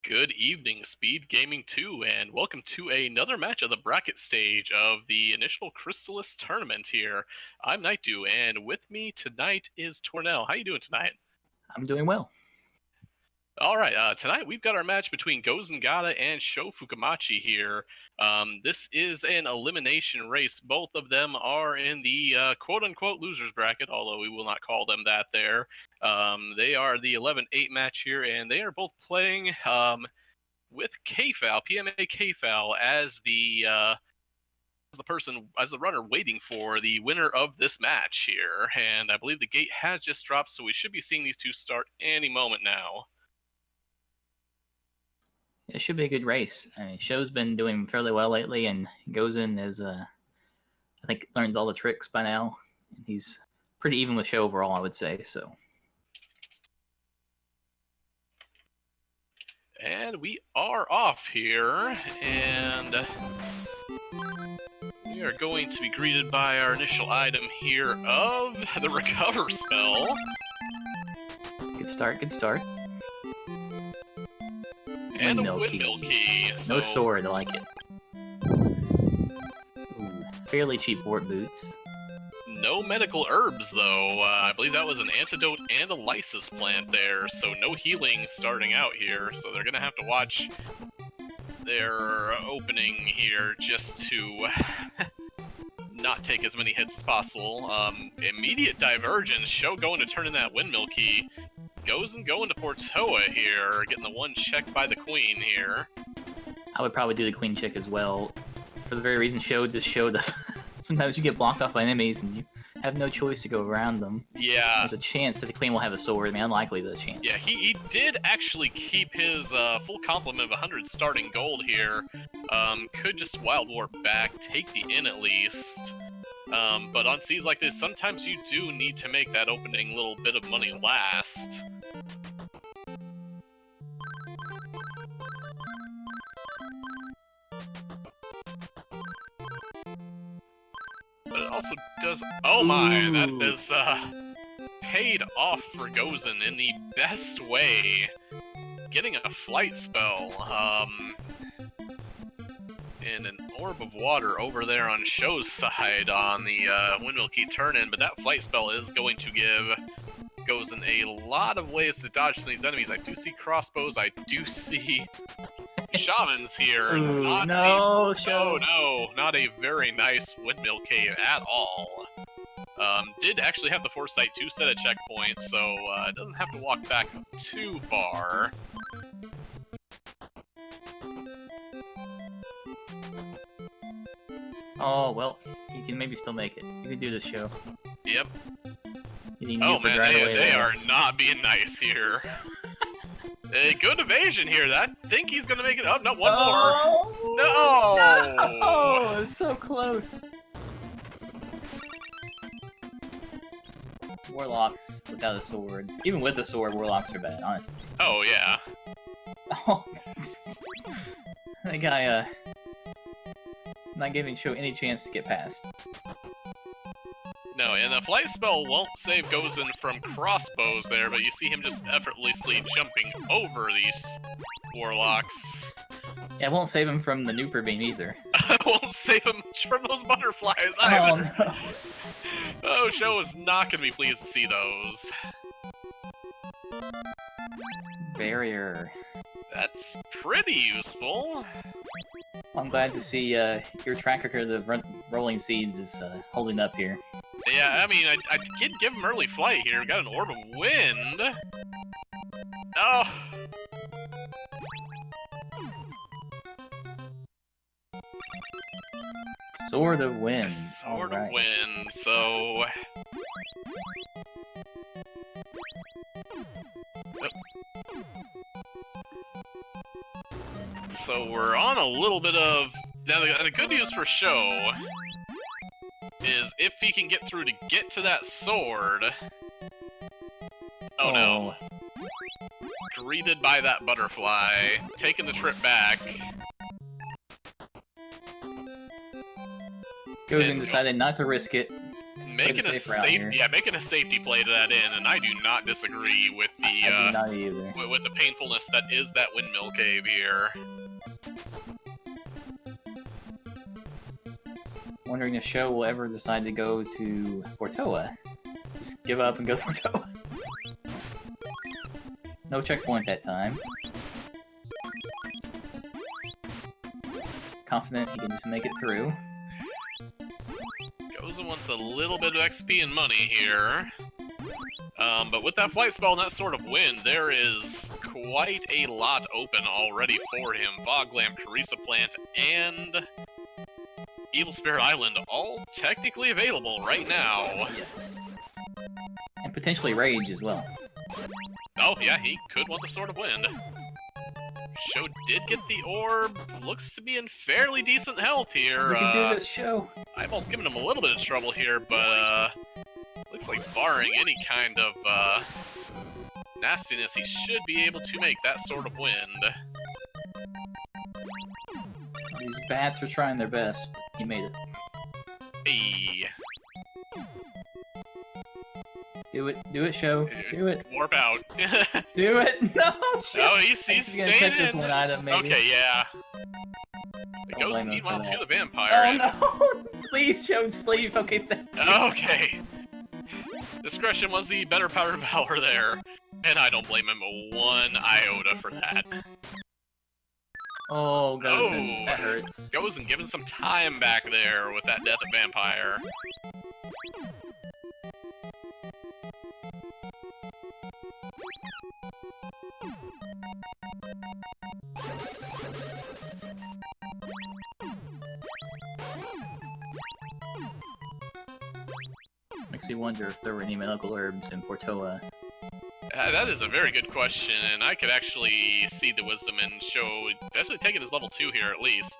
Good evening, Speed Gaming 2, and welcome to another match of the bracket stage of the initial Crystalis tournament here. I'm Nightdew, and with me tonight is Tornell. How you doing tonight? I'm doing well. All right, tonight we've got our match between Gozengatta and ShoFukomachi here. This is an elimination race. Both of them are in the quote-unquote losers bracket, although we will not call them that there. They are the 11-8 match here, and they are both playing with KFAL, PMA KFAL, as the runner waiting for the winner of this match here. And I believe the gate has just dropped, so we should be seeing these two start any moment now. It should be a good race. I mean, Sho's been doing fairly well lately, and Gozen is, I think, learns all the tricks by now. He's pretty even with Sho overall, I would say. So. And we are off here, and we are going to be greeted by our initial item here of the recover spell. Good start, good start. And a windmill key. No sword, I like it. Ooh, fairly cheap wart boots. No medical herbs, though. I believe that was an antidote and a lysis plant there, so no healing starting out here. So they're going to have to watch their opening here just to not take as many hits as possible. Immediate divergence. Sho going to turn in that windmill key. Gozen going to Portoa here, getting the one check by the queen here. I would probably do the queen check as well, for the very reason Sho just showed us. Sometimes you get blocked off by enemies and you have no choice to go around them. Yeah. There's a chance that the queen will have a sword. I mean, unlikely the chance. Yeah, he did actually keep his full complement of 100 starting gold here. Could just Wild Warp back, take the in at least. But on seas like this, sometimes you do need to make that opening little bit of money last. But it also does... Oh my, Ooh. that is paid off for Gozen in the best way. Getting a flight spell. And an orb of water over there on Sho's side on the windmill key turn-in, but that flight spell is going to give Gozen a lot of ways to dodge some of these enemies. I do see crossbows, I do see shamans here. Ooh, not a very nice windmill cave at all. Did actually have the foresight to set a checkpoint, so it doesn't have to walk back too far. Oh, well, you can maybe still make it. You can do this, Sho. Yep. Oh man, they are not being nice here. A good evasion here. I think he's gonna make it. Oh, no, one more. No! Oh, it's so close. Warlocks without a sword. Even with a sword, warlocks are bad, honestly. Oh, yeah. Oh, that guy, not giving Sho any chance to get past. No, and the flight spell won't save Gozen from crossbows there, but you see him just effortlessly jumping over these warlocks. Yeah, it won't save him from the Nooper beam either. It won't save him from those butterflies either. Oh, no. Oh, Sho is not going to be pleased to see those. Barrier. That's pretty useful. I'm glad to see your track record of rolling seeds is holding up here. Yeah, I mean, I did give him early flight here. Got an Orb of Wind. Oh. Sword of Wind. Sword of Wind, so... So we're on a little bit of... Now, the good news for Sho is if he can get through to get to that sword... Oh no. Greeted by that butterfly, taking the trip back. Gozen decided not to risk it. Making a making a safety play to that in, and I do not disagree with the I do not either. with the painfulness that is that windmill cave here. Wondering if Sho will ever decide to go to Portoa. Just give up and go to Portoa. No checkpoint that time. Confident he can just make it through. Gozen wants a little bit of XP and money here. But with that flight spell and that sort of wind, there is quite a lot open already for him. Fog Lamp, Carissa Plant, and Evil Spirit Island all technically available right now. Yes. And potentially Rage as well. Oh yeah, he could want the Sword of Wind. Sho did get the orb. Looks to be in fairly decent health here. We can do this, Sho. Eyebal's giving him a little bit of trouble here, but looks like barring any kind of nastiness, he should be able to make that Sword of Wind. These bats are trying their best. He made it. Hey. Do it, Sho. Do it. Warp out. Do it. No, Sho. Oh, he's gonna staying check in. this one item, maybe. Okay, yeah. It Don't goes blame him meanwhile for to that. the vampire. Oh no! Leave, Sho, sleep. Okay, Okay. Discretion was the better part of valor there, and I don't blame him one iota for that. Oh, Gozen. Oh. That hurts. Gozen giving some time back there with that death of vampire. Makes me wonder if there were any medical herbs in Portoa. That is a very good question, and I could actually see the wisdom in Sho, especially taking his level 2 here at least,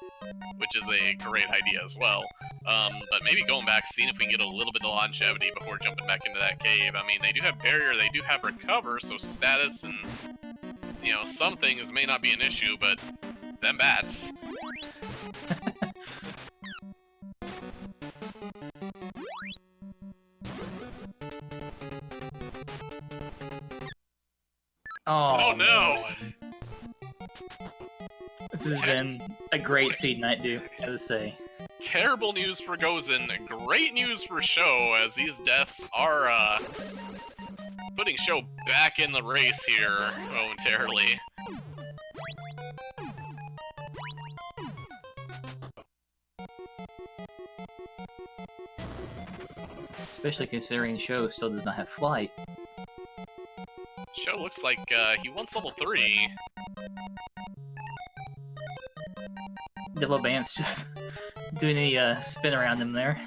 which is a great idea as well. But maybe going back, seeing if we can get a little bit of longevity before jumping back into that cave. I mean, they do have barrier, they do have recover, so status and, you know, some things may not be an issue, but them bats. Oh no! This has been a great seed night, dude, I gotta say. Terrible news for Gozen, great news for Sho, as these deaths are, putting Sho back in the race here momentarily. Especially considering Sho still does not have flight. Sho looks like, he wants level 3. Dillo Bant's just doing a spin around him there.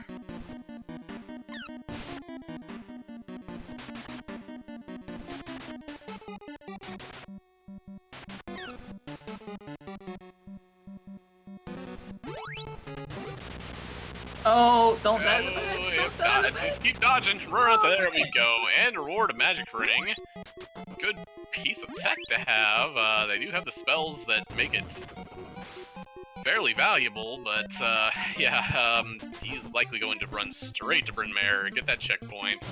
Oh, don't die to the bats, don't die to the bats. Just keep dodging. Run, so there we go. And reward a magic ring. Good piece of tech to have. They do have the spells that make it fairly valuable, but yeah, he's likely going to run straight to Bryn Mawr, get that checkpoint.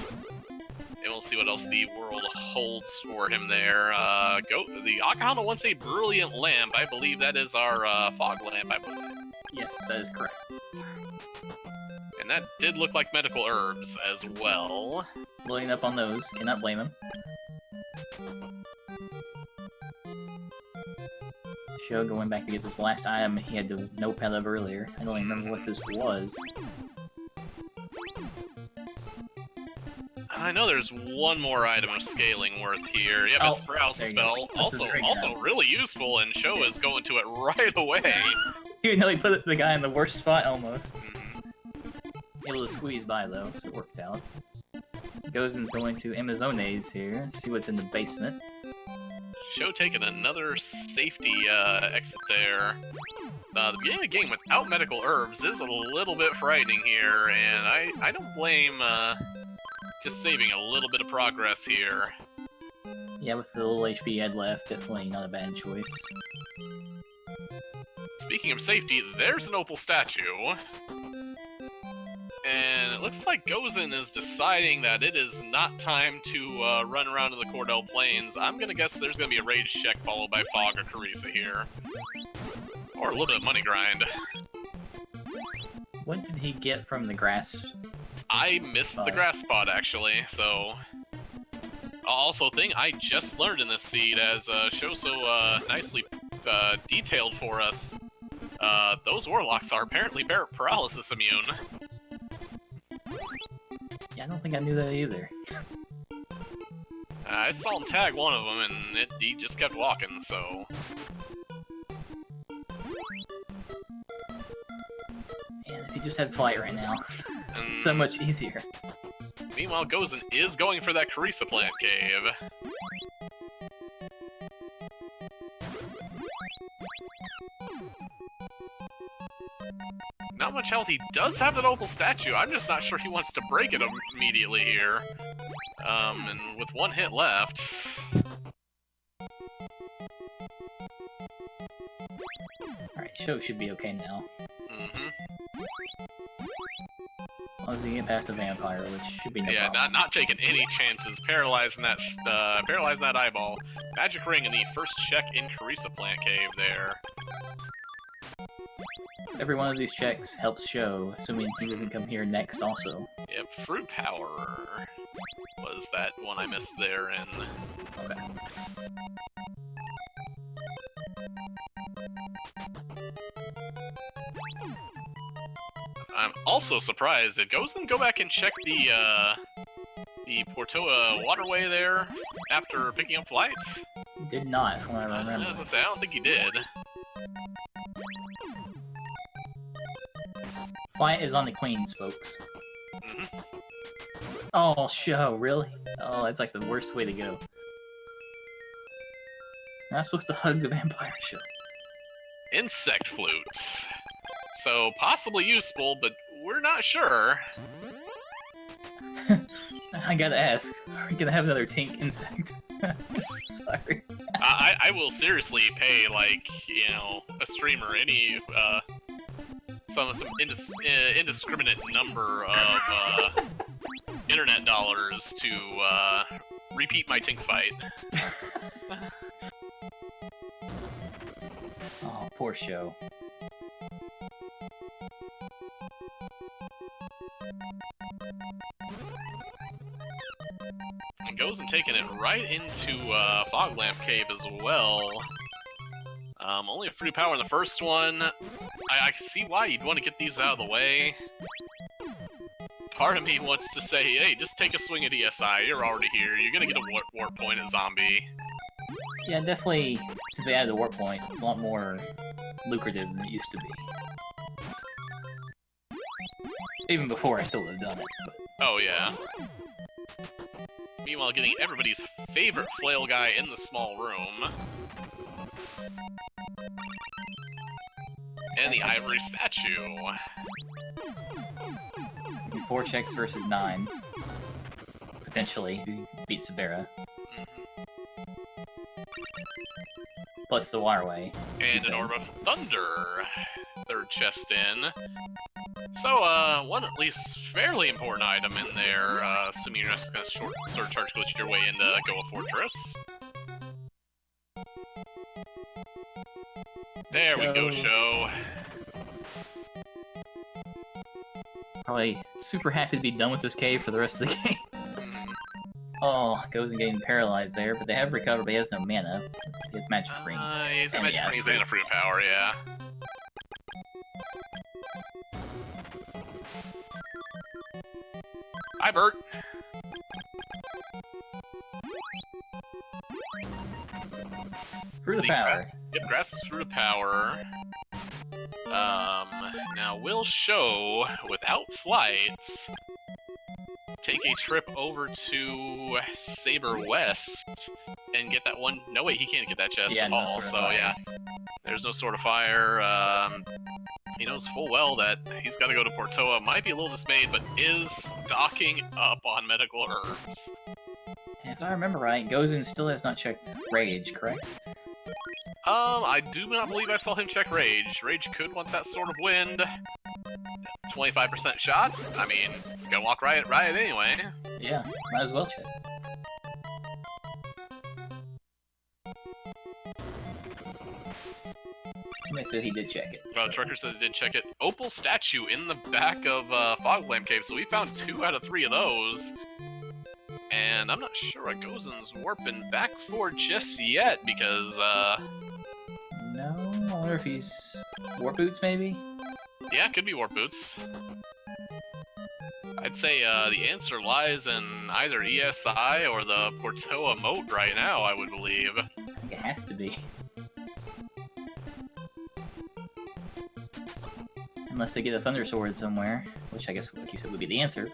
And we'll see what else the world holds for him there. The Akahana wants a brilliant lamp. I believe that is our fog lamp, I believe. Yes, that is correct. And that did look like medical herbs as well. Loading up on those, cannot blame him. Sho going back to get this last item he had the notepad of earlier. I don't even remember what this was. I know there's one more item of scaling worth here. Yeah, Oh, Miss Paralysis there you spell. go. That's a great Also item. really useful, and Sho is going to it right away. Even though he put the guy in the worst spot almost. Mhm. Able to squeeze by though, so it worked out. Gozen's going to Amazones here, see what's in the basement. Sho taking another safety exit there. The beginning of the game without medical herbs is a little bit frightening here, and I don't blame just saving a little bit of progress here. Yeah, with the little HP he had left, definitely not a bad choice. Speaking of safety, there's an opal statue. And it looks like Gozen is deciding that it is not time to run around in the Cordell Plains. I'm gonna guess there's gonna be a rage check followed by Fog or Carissa here. Or a little bit of money grind. What did he get from the grass? I missed the grass spot, actually, so... Also, thing I just learned in this seed, as Sho so nicely detailed for us, those warlocks are apparently paralysis immune. Yeah, I don't think I knew that either. I saw him tag one of them, and he just kept walking, so... And if he just had flight right now, so much easier. Meanwhile, Gozen is going for that Carissa plant cave. Not much health. He does have that opal statue. I'm just not sure he wants to break it immediately here. And with one hit left... Alright, Sho should be okay now. Mm-hmm. As long as we get past the vampire, which should be no problem. Yeah, not taking any chances. Paralyzing that eyeball. Magic ring in the first check in Carissa plant cave there. So every one of these checks helps Sho, assuming he doesn't come here next also. Yep, fruit power was that one I missed there, and... Okay. I'm also surprised. Did Gozen go back and check the Portoa waterway there after picking up flights? Did not, from what I remember. I was gonna say, I don't think he did. Flight is on the Queens, folks. Mm-hmm. Oh, Sho, really? Oh, that's like the worst way to go. You're not supposed to hug the vampire, Sho. Insect flutes. So, possibly useful, but we're not sure. I gotta ask, are we gonna have another tank insect? Sorry. I will seriously pay, like, you know, a streamer any, some indiscriminate number of, internet dollars to, repeat my tank fight. Oh, poor Sho. And goes and taking it right into Fog Lamp Cave as well. Only a free power in the first one. I can see why you'd want to get these out of the way. Part of me wants to say, hey, just take a swing at ESI, you're already here, you're gonna get a warp point at Zombie. Yeah, definitely, since they added the warp point, it's a lot more lucrative than it used to be. Even before, I still would have done it, but... Oh, yeah. Meanwhile, getting everybody's favorite flail guy in the small room. And the ivory statue. 4 checks versus 9. Potentially, who beats Sabera. Plus the waterway. And an Orb of Thunder. Third chest in. So, one at least fairly important item in there, assuming you're just gonna sort of charge glitch your way into Goa Fortress. There we go, Sho. Probably super happy to be done with this cave for the rest of the game. Oh, Gozen getting paralyzed there, but they have recovered, but he has no mana. He has magic rings. He's got magic rings and a fruit power, yeah. Hi, Bert. Fruit of power. Yep, grass is fruit of power. Now will Sho, without flight, take a trip over to Saber West and get that one. No, wait, he can't get that chest at all. So yeah, there's no Sword of Fire. He knows full well that he's got to go to Portoa. Might be a little dismayed, but is stocking up on medical herbs. If I remember right, Gozen still has not checked Rage, correct? I do not believe I saw him check Rage. Rage could want that sort of wind. 25% shot? I mean, gonna walk right anyway. Yeah, might as well check. Somebody said he did check it. Well, Trucker says he did check it. Opal statue in the back of Fog Lamp Cave, so we found 2 out of 3 of those. And I'm not sure what Gozen's warping back for just yet, because, No, I wonder if he's... Warp Boots, maybe? yeah, it could be Warp Boots. I'd say the answer lies in either ESI or the Portoa moat right now, I would believe. I think it has to be. Unless they get a Thunder Sword somewhere, which I guess, like you said, would be the answer.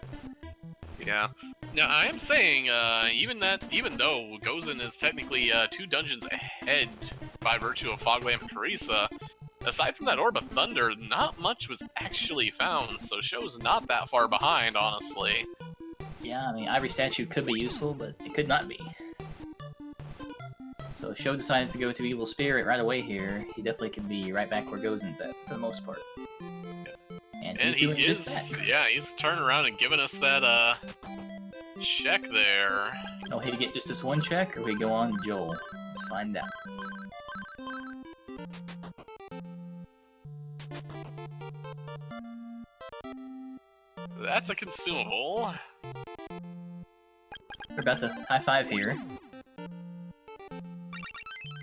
Yeah. Now, I am saying, even though Gozen is technically 2 dungeons ahead by virtue of Fog Lamp Teresa, aside from that Orb of Thunder, not much was actually found, so Sho's not that far behind, honestly. Yeah, I mean, Ivory Statue could be useful, but it could not be. So if Sho decides to go to Evil Spirit right away here, he definitely could be right back where Gozen's at, for the most part. And he's doing just that. Yeah, he's turning around and giving us that, check there. Oh, hey, to get just this one check, or we go on to Joel? Let's find out. That's a consumable. We're about to high five here.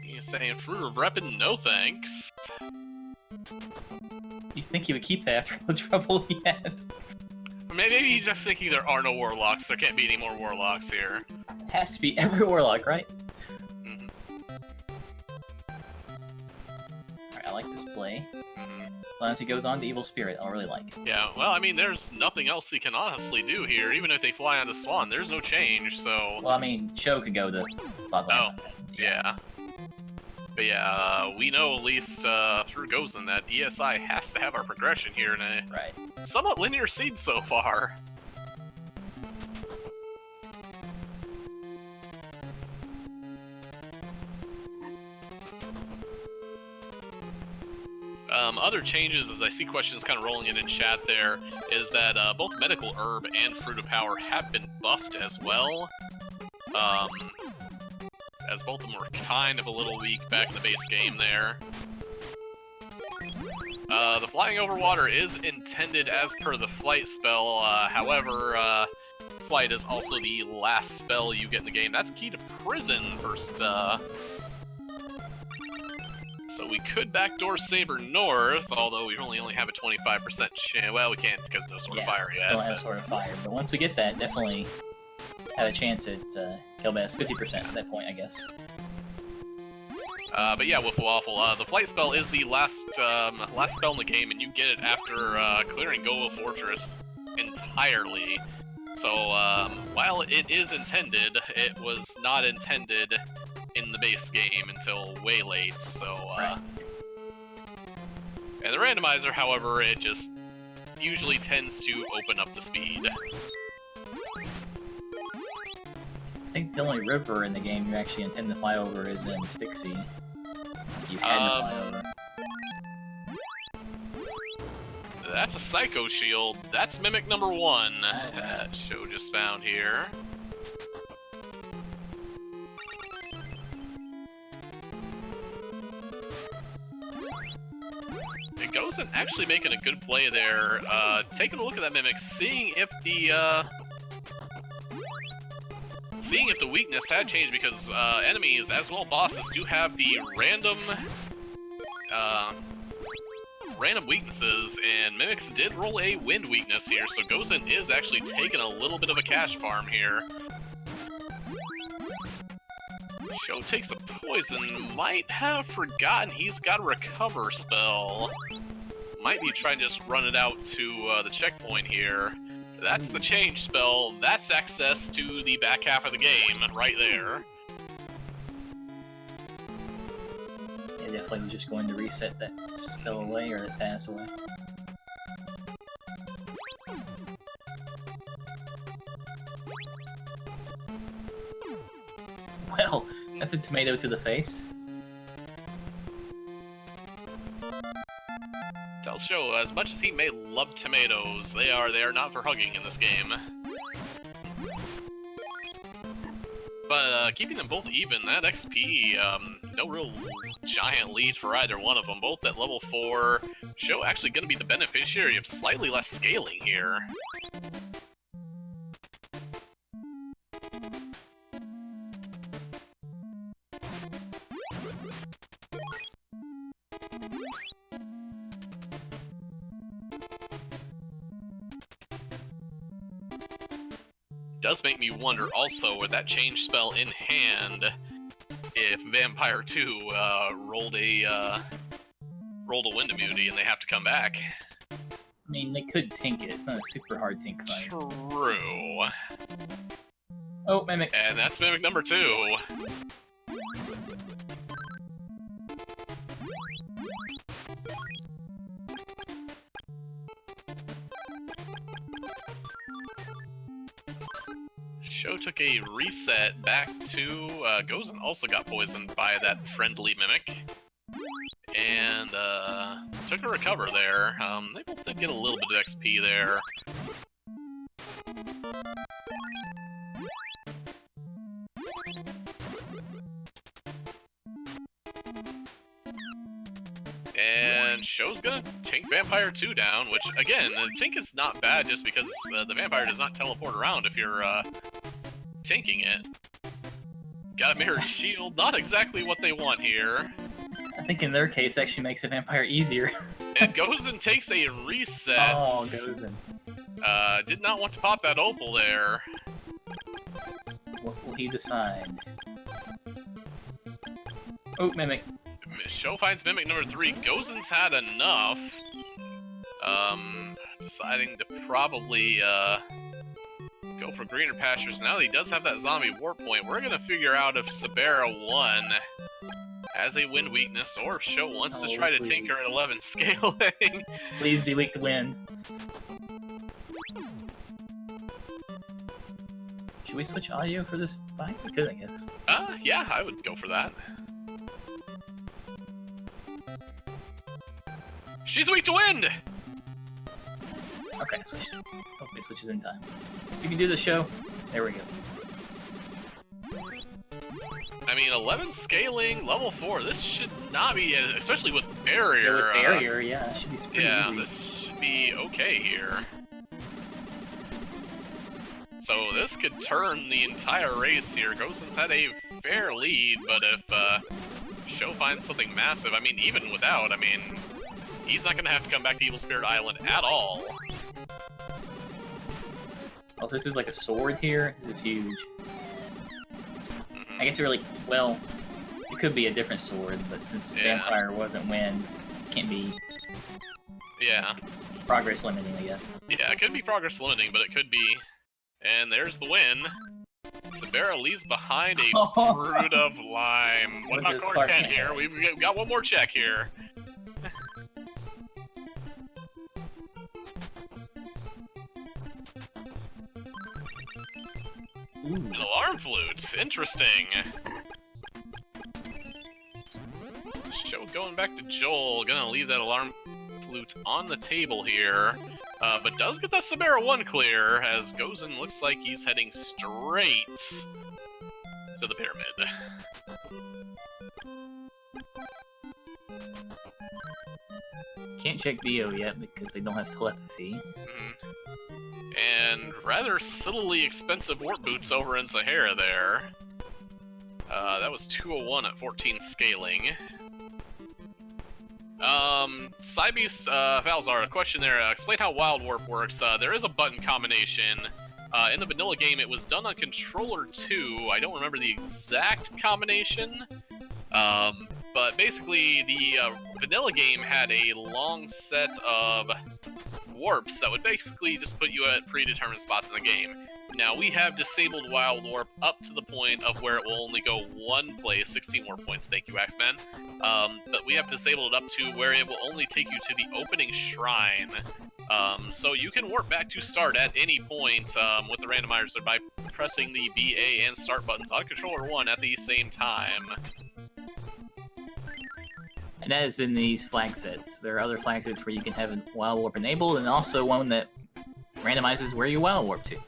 He's saying Fruit of Reppin', no thanks. You think he would keep that after all the trouble he had? Or maybe he's just thinking there are no warlocks. There can't be any more warlocks here. Has to be every warlock, right? Mm-hmm. Alright, I like this play. Mm-hmm. As long as he goes on to Evil Spirit, I'll really like it. Yeah, well, I mean, there's nothing else he can honestly do here. Even if they fly on the Swan, there's no change, so... Well, I mean, Sho could go to Fog Lamp. Oh, yeah. But yeah, we know at least through Gozen that ESI has to have our progression here in a somewhat linear seed so far. Other changes, as I see questions kind of rolling in chat there, is that both Medical Herb and Fruit of Power have been buffed as well. As both of them were kind of a little weak back in the base game there. The Flying Over Water is intended as per the Flight spell, however, Flight is also the last spell you get in the game. That's key to Prison first, so we could backdoor Saber North, although we only have a 25% chance. Well, we can't because no Sword of Fire yet. Still have Sword of Fire, but once we get that, definitely have a chance at Killbass 50% at that point, I guess. But yeah, Wiffle Waffle, the Flight spell is the last spell in the game, and you get it after clearing Goa Fortress entirely. So, while it is intended, it was not intended in the base game until way late, so, And the Randomizer, however, it just usually tends to open up the speed. I think the only river in the game you actually intend to fly over is in Stixie. You had to fly over. That's a Psycho Shield. That's Mimic number 1 that Sho just found here. It goes and actually making a good play there. Taking a look at that Mimic, seeing if the weakness had changed, because enemies, as well bosses, do have the random weaknesses, and Mimics did roll a wind weakness here, so Gozen is actually taking a little bit of a cash farm here. Sho takes a poison, might have forgotten he's got a recover spell. Might be trying to just run it out to the checkpoint here. That's the change spell. That's access to the back half of the game, right there. Yeah, definitely was just going to reset that spell away, or that status away. That's a tomato to the face. Tell Sho, as much as he may love tomatoes, they are not for hugging in this game. But keeping them both even, that XP, no real giant lead for either one of them. Both at level 4. Sho actually going to be the beneficiary of slightly less scaling here. Does make me wonder also, with that change spell in hand, if Vampire 2 rolled a wind immunity and they have to come back. I mean, they could tink it. It's not a super hard tink fight. True. Oh, Mimic. And that's Mimic number 2. Sho took a reset back to Gozen also got poisoned by that friendly Mimic. And took a recover there. They both did get a little bit of XP there. And Sho's gonna tink Vampire 2 down, which, again, the tink is not bad just because the Vampire does not teleport around if you're tinking it. Got a mirrored shield, not exactly what they want here. I think in their case, actually makes a Vampire easier. And Gozen takes a reset. Oh, Gozen. Did not want to pop that opal there. What will he decide? Oh, Mimic. Sho finds Mimic number 3. Gozen's had enough. Deciding to probably go for greener pastures. Now that he does have that zombie warp point, we're gonna figure out if Sabera 1 has a wind weakness, or if Sho wants to try to tinker at 11 scaling. Please be weak to wind. Should we switch audio for this fight? We could, I guess. Yeah, I would go for that. She's weak to wind! Okay, switch. Hopefully it switches in time. You can do the show. There we go. I mean, 11 scaling, level 4, this should not be, especially with barrier. Yeah, with barrier, yeah, it should be pretty easy. This should be okay here. So this could turn the entire race here. Gozen's had a fair lead, but if Sho finds something massive, I mean, even without, I mean, he's not going to have to come back to Evil Spirit Island at all. Oh, this is like a sword here. This is huge. I guess it really, well, it could be a different sword, but since Vampire wasn't wind, it can't be progress limiting, I guess. Yeah, it could be progress limiting, but it could be. And there's the win. Sabera leaves behind a Brood of Lime. What about Clark Kent here? We've got one more check here. Ooh. An alarm flute. Interesting. Sho going back to Joel. Gonna leave that alarm flute on the table here. But does get that Sabera 1 clear, as Gozen looks like he's heading straight to the pyramid. Can't check Dio yet because they don't have telepathy. And rather subtly expensive warp boots over in Sahara there. That was 201 at 14 scaling. Cybeast, Valzar, a question there. Explain how Wild Warp works. There is a button combination. In the vanilla game, it was done on Controller 2. I don't remember the exact combination. But basically, the vanilla game had a long set of warps that would basically just put you at predetermined spots in the game. Now, we have disabled Wild Warp up to the point of where it will only go one place, 16 warp points, thank you, Axeman. But we have disabled it up to where it will only take you to the opening shrine. So you can warp back to start at any point with the randomizer by pressing the B, A, and start buttons on controller 1 at the same time. And that is in these flag sets. There are other flag sets where you can have a Wild Warp enabled, and also one that randomizes where you Wild Warp to.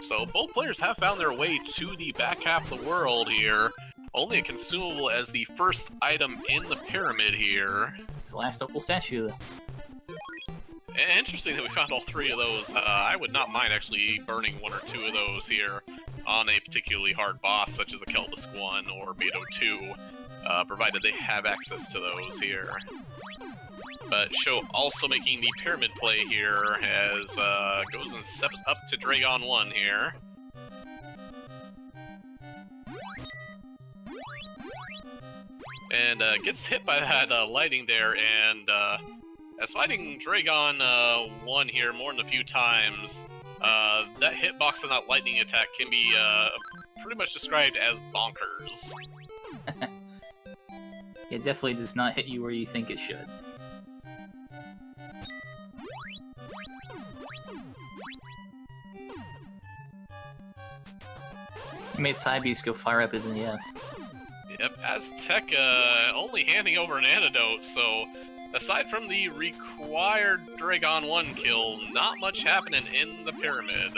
So both players have found their way to the back half of the world here. Only a consumable as the first item in the pyramid here. It's the last opal statue, though. Interesting that we found all 3 of those. I would not mind actually burning 1 or 2 of those here on a particularly hard boss, such as a Kelvisk 1 or Beto 2, provided they have access to those here. But Sho also making the pyramid play here as goes and steps up to Dragon 1 here. And gets hit by that lighting there, and as fighting Dragon 1 here more than a few times, that hitbox on that lightning attack can be pretty much described as bonkers. It definitely does not hit you where you think it should. He made Cybeast go fire up his NES. Yep, Aztec only handing over an antidote, so aside from the required Dragon 1 kill, not much happening in the pyramid.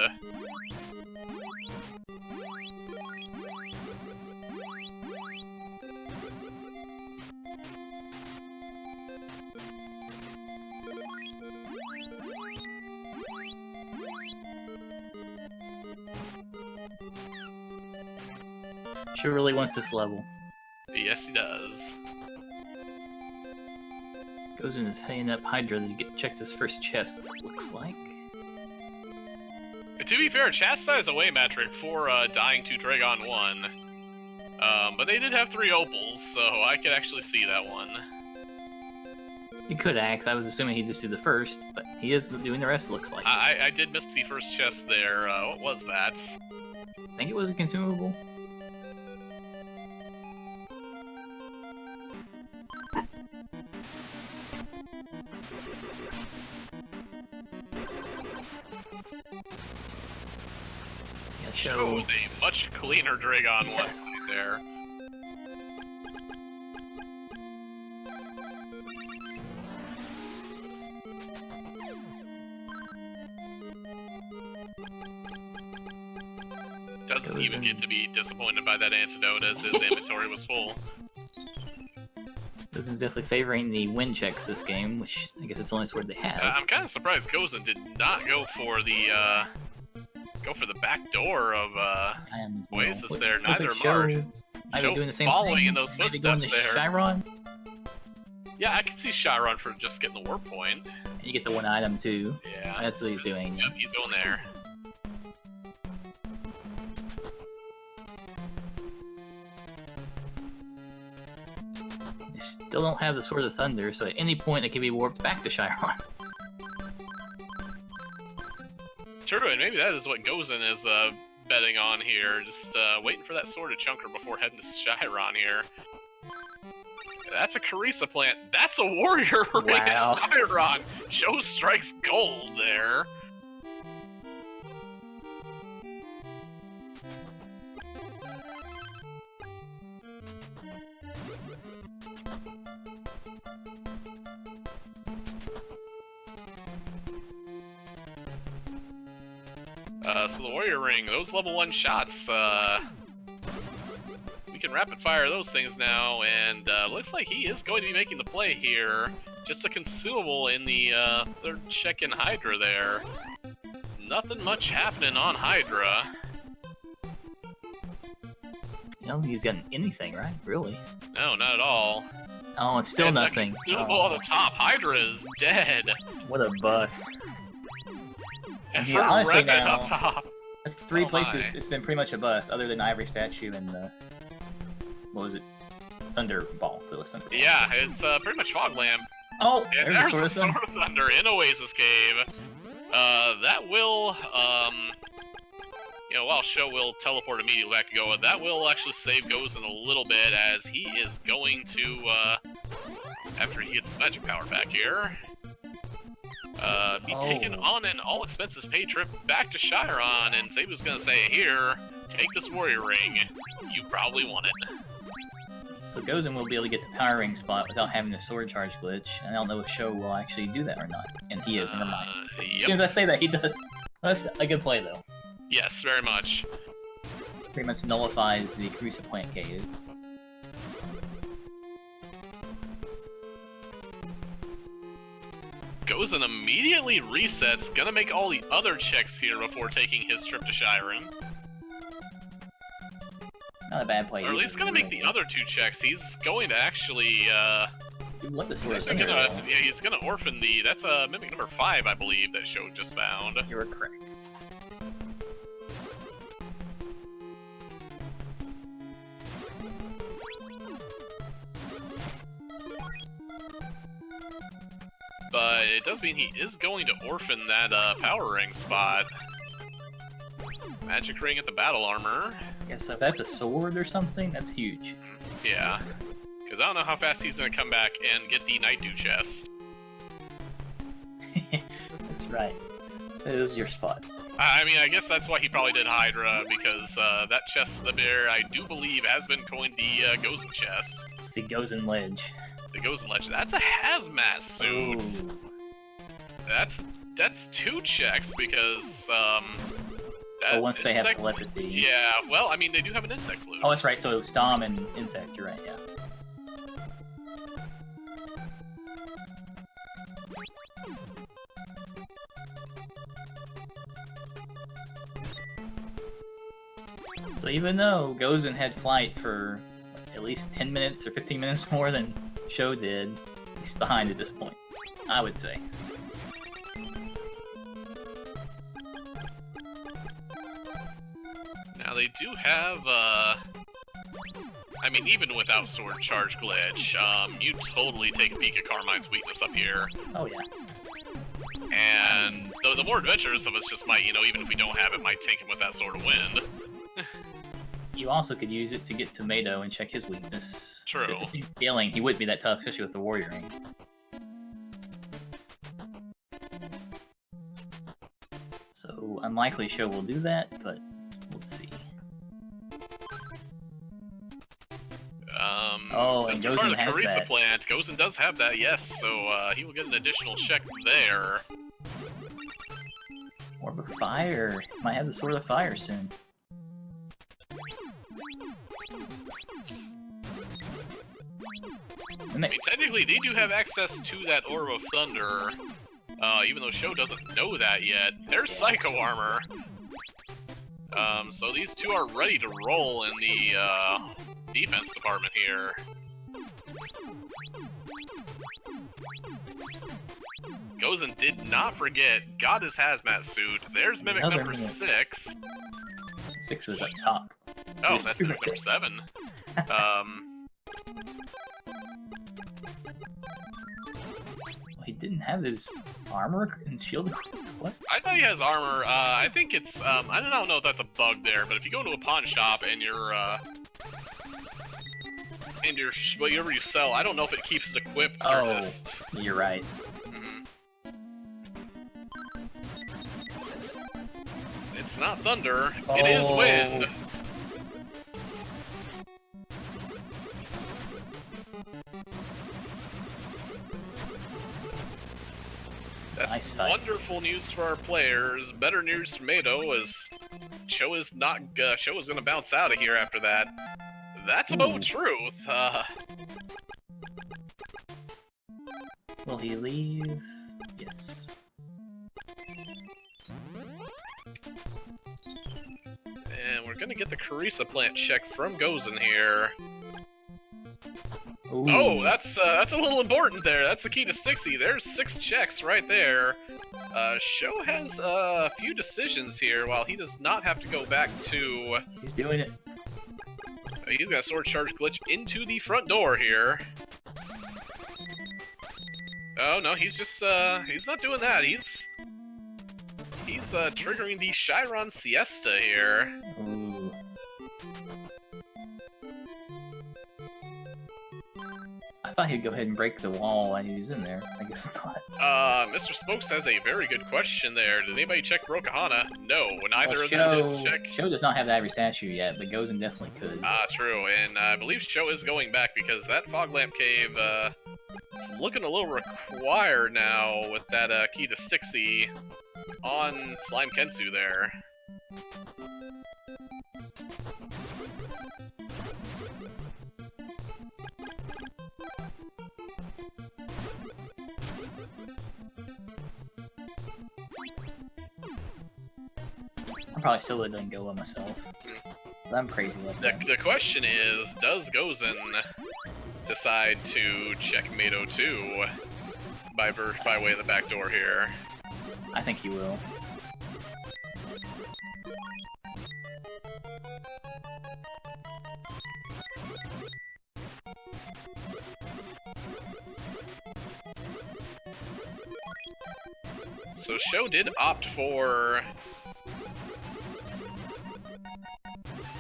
She really wants this level. Yes, he does. Goes in his heading up Hydra to check his first chest, it looks like. To be fair, chastise away metric for dying to Dragon 1. But they did have 3 opals, so I could actually see that one. He could axe, I was assuming he'd just do the first, but he is doing the rest, it looks like. I did miss the first chest there. What was that? I think it was a consumable. Shows a much cleaner Dragon 1 there. Doesn't even get to be disappointed by that antidote as his inventory was full. Gozen's definitely favoring the win checks this game, which I guess it's the only sword they have. I'm kind of surprised Gozen did not go for the back door of Oasis there. Neither Marge. I've been doing the same following thing. in those footsteps there. Chiron? Yeah, I can see Chiron for just getting the warp point. And you get the one item too. Yeah. That's what he's doing. Yep, he's going there. They still don't have the Sword of Thunder, so at any point it can be warped back to Chiron. True, and maybe that is what Gozen is betting on here. Just waiting for that Sword of Chunker before heading to Chiron here. That's a Carissa plant. That's a warrior right Wow. at Chiron. Sho strikes gold there. So the Warrior Ring, those level 1 shots, we can rapid fire those things now, and looks like he is going to be making the play here. Just a consumable in the third check in Hydra there. Nothing much happening on Hydra. I don't think he's gotten anything, right? Really? No, not at all. Oh, it's still and nothing. Consumable on the top. Hydra is dead. What a bust. And Yeah, honestly Revan now, up top. That's 3 Oh places my. it's been pretty much a bust, other than Ivory Statue and the... What was it? Thunderball, so it's Thunderball. Yeah, it's pretty much Fog Lamp. Oh, And there's there's the Sword of the Thunder. Sword of Thunder in Oasis Cave. That will, while Sho will teleport immediately back to Goa, that will actually save Gozen a little bit, as he is going to after he gets his magic power back here. Be taken on an all-expenses-paid trip back to Chiron, and Zebu's gonna say, here, take this warrior ring. You probably want it. So Gozen will be able to get the power ring spot without having the sword charge glitch. I don't know if Sho will actually do that or not. And he is, never mind. Yep. As soon as I say that, he does. That's a good play, though. Yes, very much. Pretty much nullifies the Carissa plant cave. Gozen immediately resets, gonna make all the other checks here before taking his trip to Chiron. Not a bad play. Or at least gonna make the other 2 checks. He's going to actually, What the sword is yeah, he's gonna orphan the, that's mimic number 5, I believe, that Sho just found. You were correct. But it does mean he is going to orphan that power ring spot. Magic ring at the battle armor. Yeah, so if that's a sword or something, that's huge. Yeah. Because I don't know how fast he's going to come back and get the Night Dew chest. That's right. That is your spot. I mean, I guess that's why he probably did Hydra, because that chest there, I do believe, has been coined the Gozen chest. It's the Gozen Ledge. The Gozen Ledge. That's a hazmat suit. Ooh. That's 2 checks, because, once they have telepathy. Yeah, well, I mean, they do have an insect loose. Oh, that's right, so Stom and Insect, you're right, yeah. So even though Gozen had flight for at least 10 minutes or 15 minutes more than Sho did, he's behind at this point, I would say. Now they do have, I mean, even without sword charge glitch, you totally take a peek at Carmine's weakness up here. Oh yeah. And the more adventurous of us just might, you know, even if we don't have it, might take him with that sword of wind. You also could use it to get Tomato and check his weakness. True. If he's scaling, he wouldn't be that tough, especially with the warrior ring. So unlikely Sho will do that, but let's see. Oh, and as part Gozen of the has Carissa that. plant, Gozen does have that, yes, so he will get an additional check there. Orb of Fire. Might have the Sword of Fire soon. I mean, technically, they do have access to that Orb of Thunder, even though Sho doesn't know that yet. There's Psycho Armor. So these 2 are ready to roll in the defense department here. Gozen did not forget, got his hazmat suit. There's Mimic Another number Mimic. 6. 6 was up top. Oh, that's Mimic number 7. He didn't have his armor and shield equipped? What? I thought he has armor. I think it's, I don't know if that's a bug there, but if you go into a pawn shop and whatever you sell, I don't know if it keeps it equipped or Oh, just... you're right. It's not thunder, it is wind. That's Nice fight. wonderful news for our players. Better news for Mado as Sho is not. Sho is gonna bounce out of here after that. That's a moment of truth. Will he leave? Yes. And we're gonna get the Carissa plant check from Gozen here. Ooh. Oh, that's a little important there. That's the key to 60. There's 6 checks right there. Sho has a few decisions here. While he does not have to go back to, He's doing it. he's gonna sword charge glitch into the front door here. Oh no, he's just he's not doing that. He's triggering the Chiron siesta here. thought he'd go ahead and break the wall while he was in there. I guess not. Mr. Smokes has a very good question there. Did anybody check Rokahana? No, neither Well, of them did check. Sho does not have the ivory statue yet, but Gozen definitely could. Ah, true, and I believe Sho is going back because that Fog Lamp Cave, is looking a little required now with that, key to Stixie on Slime Kensu there. I probably still would let go of myself. But I'm crazy like that. The question is, does Gozen decide to check Mato 2 by way of the back door here? I think he will. So Sho did opt for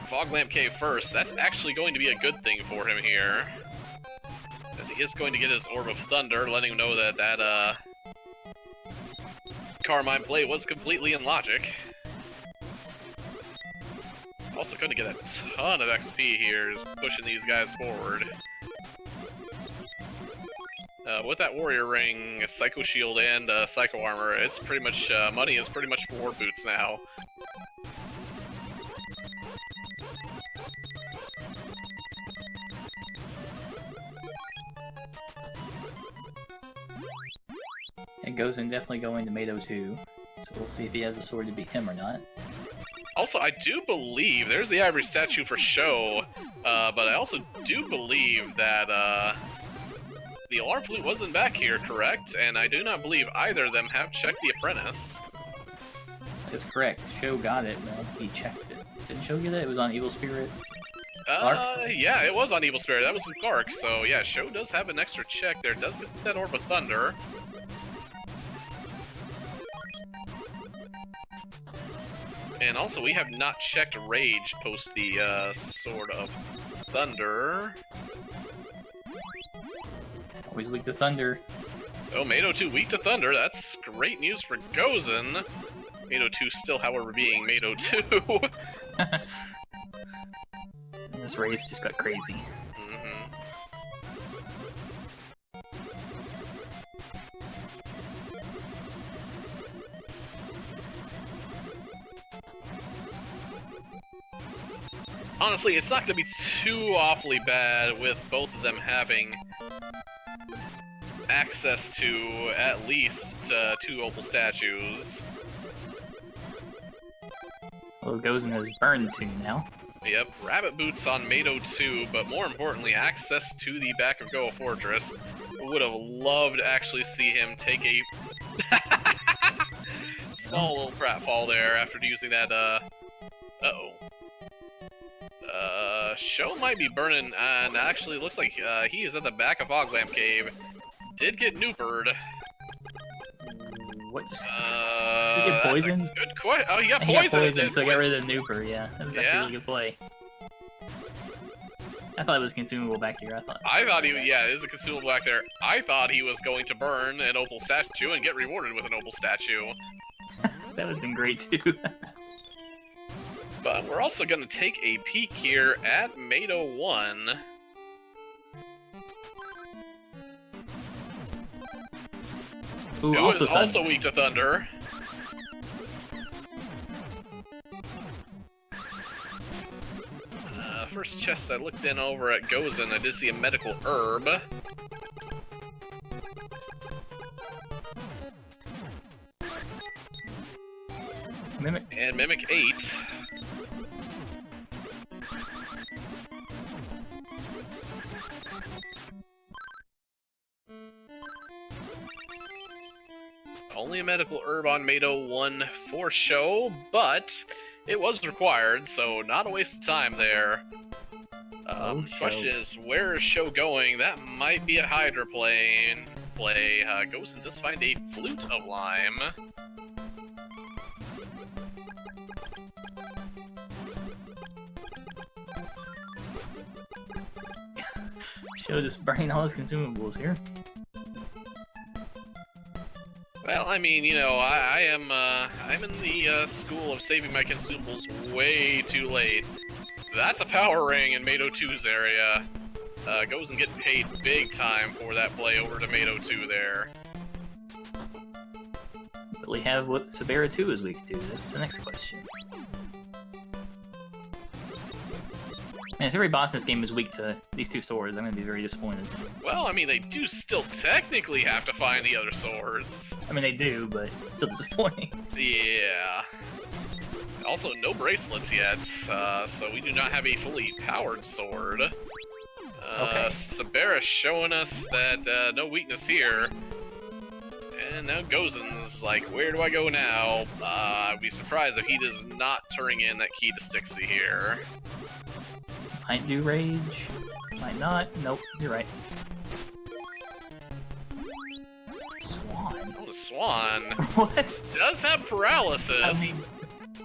Fog Lamp Cave first. That's actually going to be a good thing for him here, as he is going to get his Orb of Thunder, letting him know that that Carmine play was completely in logic. Also going to get a ton of XP here, just pushing these guys forward. With that Warrior Ring, Psycho Shield, and Psycho Armor, it's pretty much, money is pretty much for War Boots now. It goes in definitely going to Mato 2, so we'll see if he has a sword to beat him or not. Also, I do believe, there's the ivory statue for Sho, but I also do believe that, the Alarm Flute wasn't back here, correct? And I do not believe either of them have checked the Apprentice. That's correct. Sho got it, but he checked it. Didn't Sho get it? It was on Evil Spirit. Yeah, it was on Evil Spirit. That was with Gark. So yeah, Sho does have an extra check there. Does get that Orb of Thunder. And also, we have not checked Rage post the Sword of Thunder. Always weak to Thunder. Oh, Mato 2 weak to Thunder. That's great news for Gozen. Mato 2 still, however, being Mato 2. This race just got crazy. Honestly, it's not going to be too awfully bad with both of them having access to at least 2 opal statues. Well, Gozen has burned 2 now. Yep, Rabbit Boots on Mato 2, but more importantly, access to the back of Goa Fortress. Would have loved to actually see him take a small little pratfall there after using that, uh-oh. Sho might be burning, and actually looks like he is at the back of Fog Lamp Cave. Did get noopered. What just... Did he get poisoned? Good question. Oh, he got He poisoned. got poisoned, so he got rid of the nooper, yeah. That was actually a really good play. I thought it was consumable back here, I thought he, yeah, it is a consumable back there. I thought he was going to burn an opal statue and get rewarded with an opal statue. That would have been great, too. But we're also going to take a peek here at Mato 1. Ooh, who is also weak to Thunder. First chest I looked in over at Gozen, I did see a medical herb. Mimic. And Mimic 8. Only a medical herb on Mato 1 for Sho, but it was required, so not a waste of time there. Question is, where is Sho going? That might be a hydroplane play. Gozen does find a Flute of Lime. Sho just burning all his consumables here. Well, I mean, you know, I'm in the school of saving my consumables way too late. That's a power ring in Mato 2's area. Goes and getting paid big time for that play over to Mato 2 there. Will he have what Sabera 2 is weak to? That's the next question. Man, if every boss in this game is weak to these two swords, I'm gonna be very disappointed. Well, I mean, they do still technically have to find the other swords. I mean, they do, but it's still disappointing. Yeah. Also, no bracelets yet, so we do not have a fully powered sword. Okay. Sabera showing us that no weakness here. And now Gozen's like, where do I go now? I'd be surprised if he does not turn in that key to Stixie here. Might do rage. Might not. Nope, you're right. Swan. Oh, the Swan What? does have paralysis. I mean,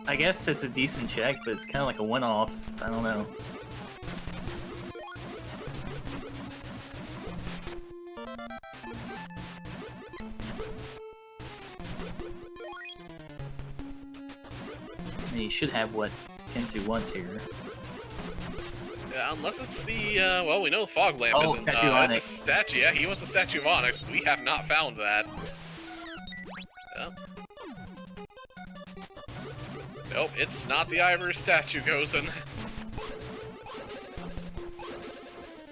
I guess it's a decent check, but it's kind of like a one-off. I don't know. And he should have what Kensu wants here. Unless it's the, well, we know the fog lamp isn't, Statue of it's a Onyx. statue, yeah, he wants a statue of Onyx. We have not found that. Nope, it's not the ivory statue, Gozen.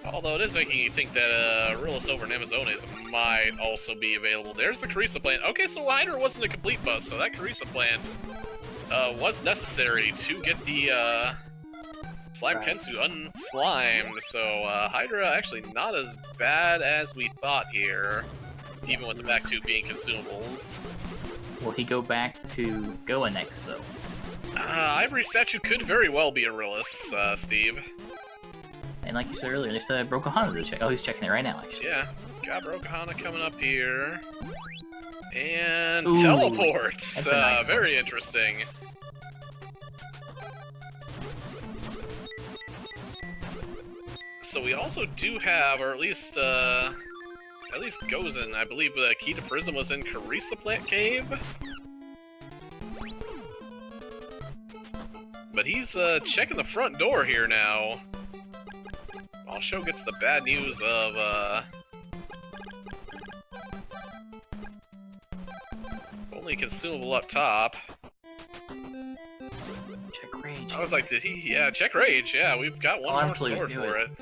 Although it is making you think that, Aurelius over in Amazonas might also be available. There's the Carissa plant. Okay, so Hydra wasn't a complete bust, so that Carissa plant, was necessary to get the, Slime Right. Kensu unslimed, so Hydra actually not as bad as we thought here, even with the back two being consumables. Will he go back to Goa next, though? Ivory statue could very well be Aurelius, Steve. And like you said earlier, they still have Brokohana to check. Oh, he's checking it right now, actually. Yeah, got Brokohana coming up here. And Ooh, teleport! that's a nice one. Very interesting. So we also do have, or at least Gozen, I believe the key to Prism was in Carissa Plant Cave. But he's checking the front door here now. While Sho gets the bad news of only consumable up top. Check rage. I was like, did he? Yeah, check rage. Yeah, we've got one I'm more pleased, sword do for it. it.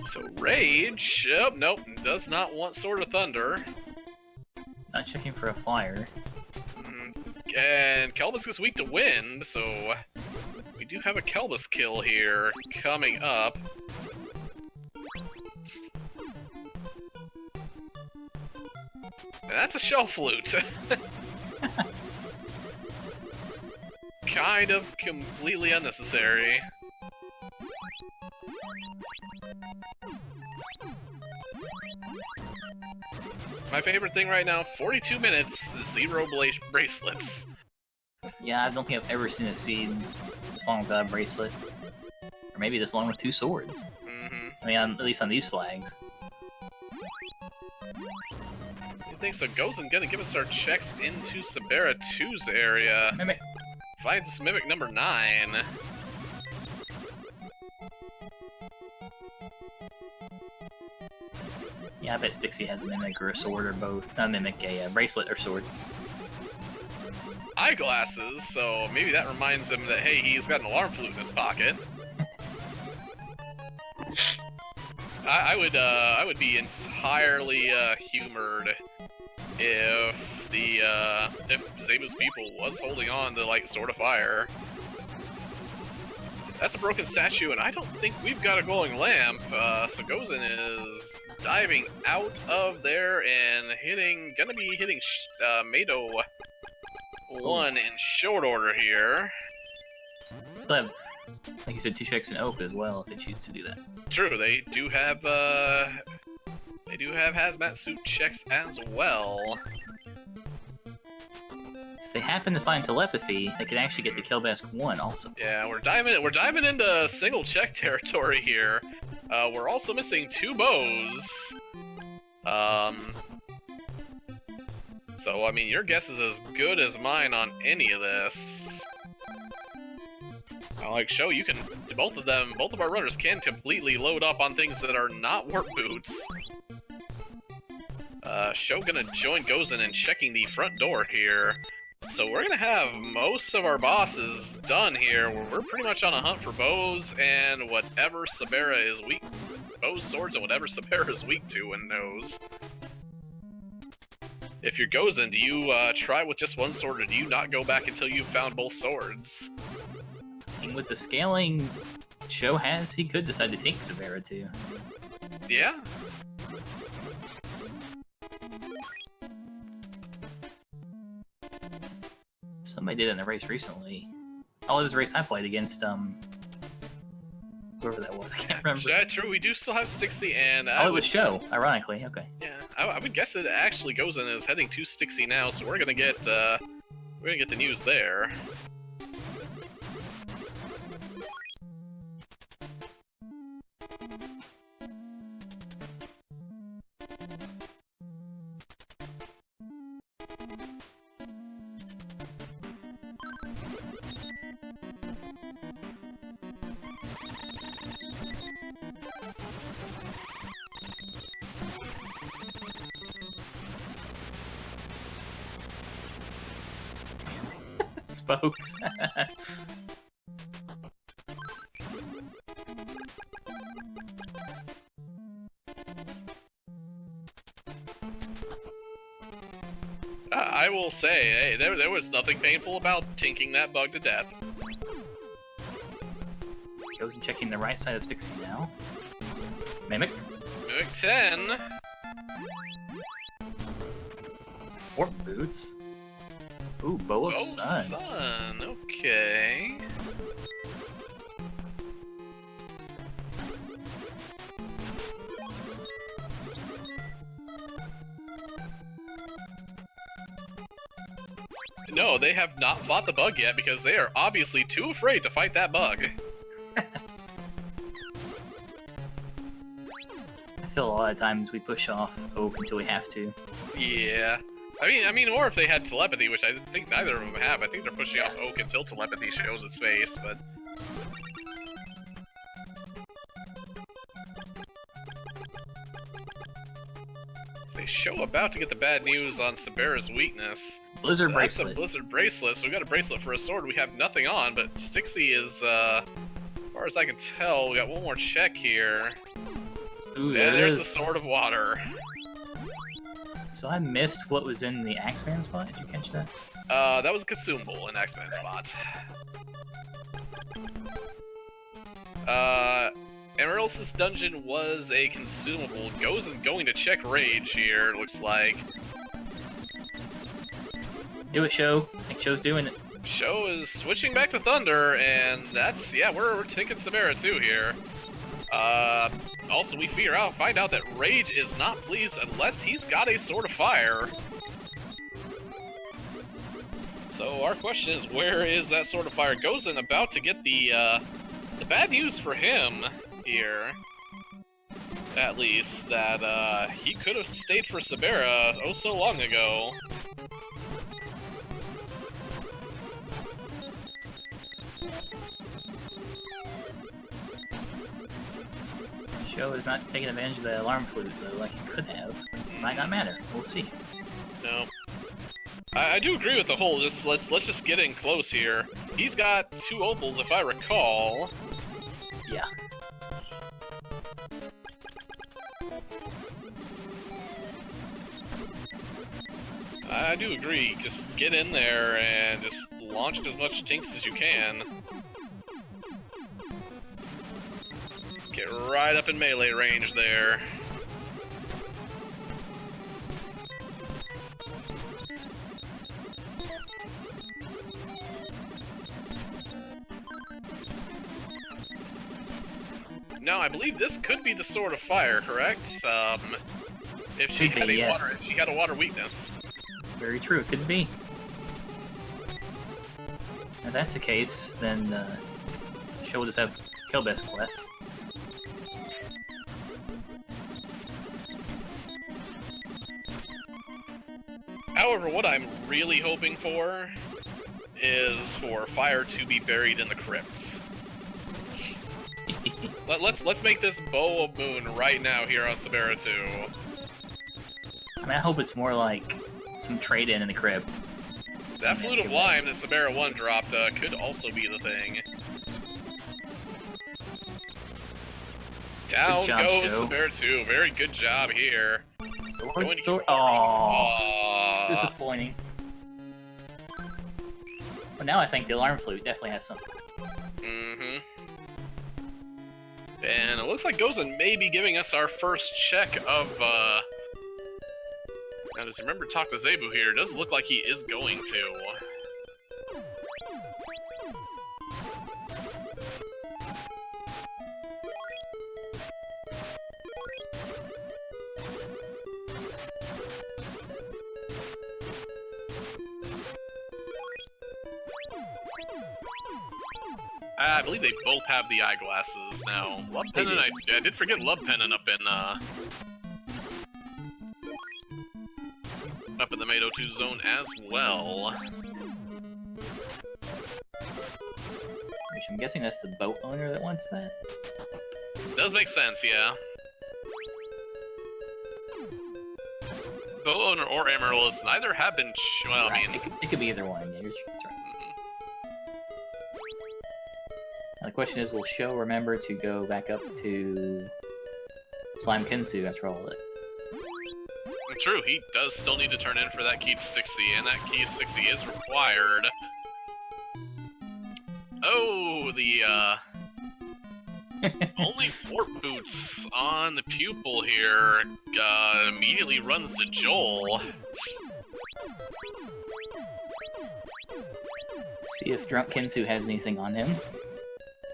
So rage. Oh, nope, does not want Sword of Thunder. Not checking for a flyer. And Kelbus is weak to wind, so we do have a Kelbus kill here coming up. And that's a shell flute. Kind of completely unnecessary. My favorite thing right now, 42 minutes, 0 bracelets. Yeah, I don't think I've ever seen a seed this long without a bracelet. Or maybe this long with two swords. I mean, at least on these flags. You think so? Gozen gonna give us our checks into Sabera 2's area. Mimic. Finds us Mimic number 9. Yeah, I bet Stixie has a mimic or a sword or both. Not a mimic, a bracelet or sword. Eyeglasses, so maybe that reminds him that, hey, he's got an alarm flute in his pocket. I would be entirely humored if if Zeba's people was holding on to like Sword of Fire. That's a broken statue, and I don't think we've got a glowing lamp. So Gozen is diving out of there and gonna be hitting Mado 1 in short order here. Still have, like you said, 2 checks in Oak as well if they choose to do that. True, they do have hazmat suit checks as well. If they happen to find telepathy, they can actually get the Killbask 1 also. Yeah, we're diving into single check territory here. We're also missing 2 bows. So I mean, your guess is as good as mine on any of this. Like Sho, you can both of our runners can completely load up on things that are not warp boots. Sho gonna join Gozen in checking the front door here. So we're gonna have most of our bosses done here. We're pretty much on a hunt for bows and whatever Sabera is weak. Bows, swords, and whatever Sabera is weak to and knows. If you're Gozen, do you try with just one sword, or do you not go back until you've found both swords? And with the scaling Sho has, he could decide to take Sabera too. Yeah. Somebody did it in a race recently. Oh, it was a race I played against, whoever that was, I can't remember. Yeah, true, we do still have Stixie, and it was Sho, ironically, okay. Yeah, I would guess it actually Gozen is heading to Stixie now, so we're gonna get the news there. Spokes. I will say, hey, there was nothing painful about tinking that bug to death. Goes and checking the right side of Stixie now. Mimic. Mimic 10. Warp boots. Ooh, Bow of Sun. Okay. No, they have not fought the bug yet because they are obviously too afraid to fight that bug. I feel a lot of times we push off Oak until we have to. Yeah. I mean, or if they had telepathy, which I think neither of them have. I think they're pushing off Oak until telepathy shows its face, but... They Sho about to get the bad news on Sabera's weakness. Blizzard bracelet. That's a Blizzard bracelet, so we got a bracelet for a sword we have nothing on, but Stixie is, as far as I can tell, we got one more check here. Ooh, and there's the Sword of Water. So I missed what was in the Axeman spot. Did you catch that? That was a consumable in Axeman spot. Amaryllis' dungeon was a consumable. Going to check Rage here, it looks like. Do it, Sho. I think Sho's doing it. Sho is switching back to Thunder, and that's, yeah, we're taking Sabera too here. Also, we find out that Rage is not pleased unless he's got a Sword of Fire. So our question is, where is that Sword of Fire? Gozen about to get the bad news for him here, at least, that he could have stayed for Sabera oh so long ago. Sho is not taking advantage of the alarm flute, though, like he could have. It might not matter. We'll see. No. I do agree with the whole, let's just get in close here. He's got 2 opals, if I recall. Yeah. I do agree. Just get in there and just launch as much tinks as you can. right up in melee range there. Now, I believe this could be the Sword of Fire, correct? If she had a water weakness. It's very true. It could be. If that's the case, then she'll just have Kelbesk left. However, what I'm really hoping for is for Fire to be buried in the crypt. Let's make this Bow of Moon right now here on Sabera 2. I mean, I hope it's more like some trade-in the crypt. That Flute of Lime that Sabera 1 dropped could also be the thing. Down goes Sabera 2. Very good job here. Sword. Aww. Disappointing. But now I think the Alarm Flute definitely has something. Mm-hmm. And it looks like Gozen may be giving us our first check of, Now, does he remember to talk to Zebu here? It does look like he is going to. I believe they both have the eyeglasses now. Love Pennant, I did forget Love Pennant up in the Mado 2 zone as well. Which I'm guessing that's the boat owner that wants that? Does make sense, yeah. Boat owner or Amaryllis, neither have been. Well, right. I mean, it could be either one. Yeah, that's right. Now the question is, will Sho remember to go back up to Slime Kensu after all of it? True, he does still need to turn in for that key to 60, and that key to 60 is required. Oh, the, only Fort Boots on the pupil here, immediately runs to Joel. See if Drunk Kensu has anything on him.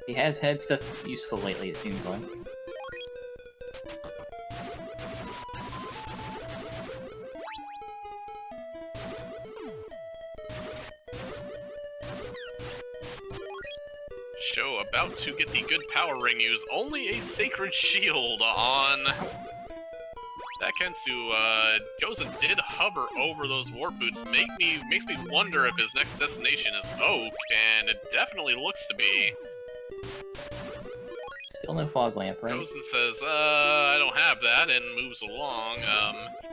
He has had stuff useful lately, it seems like. Sho about to get the good power ring use. Only a Sacred Shield on that Kensu. Gozen did hover over those Warp Boots. Makes me wonder if his next destination is Oak, and it definitely looks to be. Still no fog lamp, right? Gozen says, I don't have that, and moves along.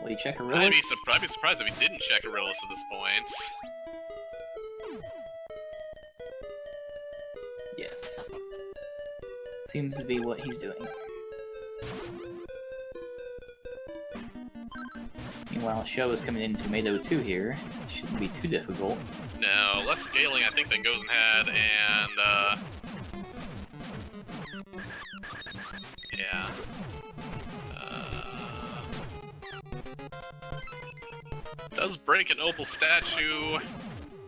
Will he check Arillis? I'd be surprised if he didn't check Arillis at this point. Yes. Seems to be what he's doing. Meanwhile, Sho is coming into Mado 2 here. Shouldn't be too difficult. No, less scaling I think than Gozen had, and, yeah. Does break an opal statue.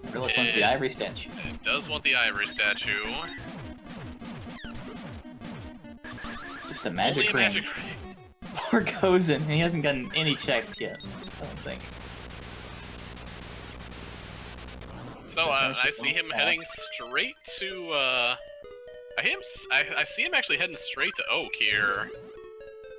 Arillis wants the ivory statue. It does want the ivory statue. Just a magic ring. Magic ring. Poor Gozen, he hasn't gotten any check yet, I don't think. So, I see him heading straight to, I see him actually heading straight to Oak here.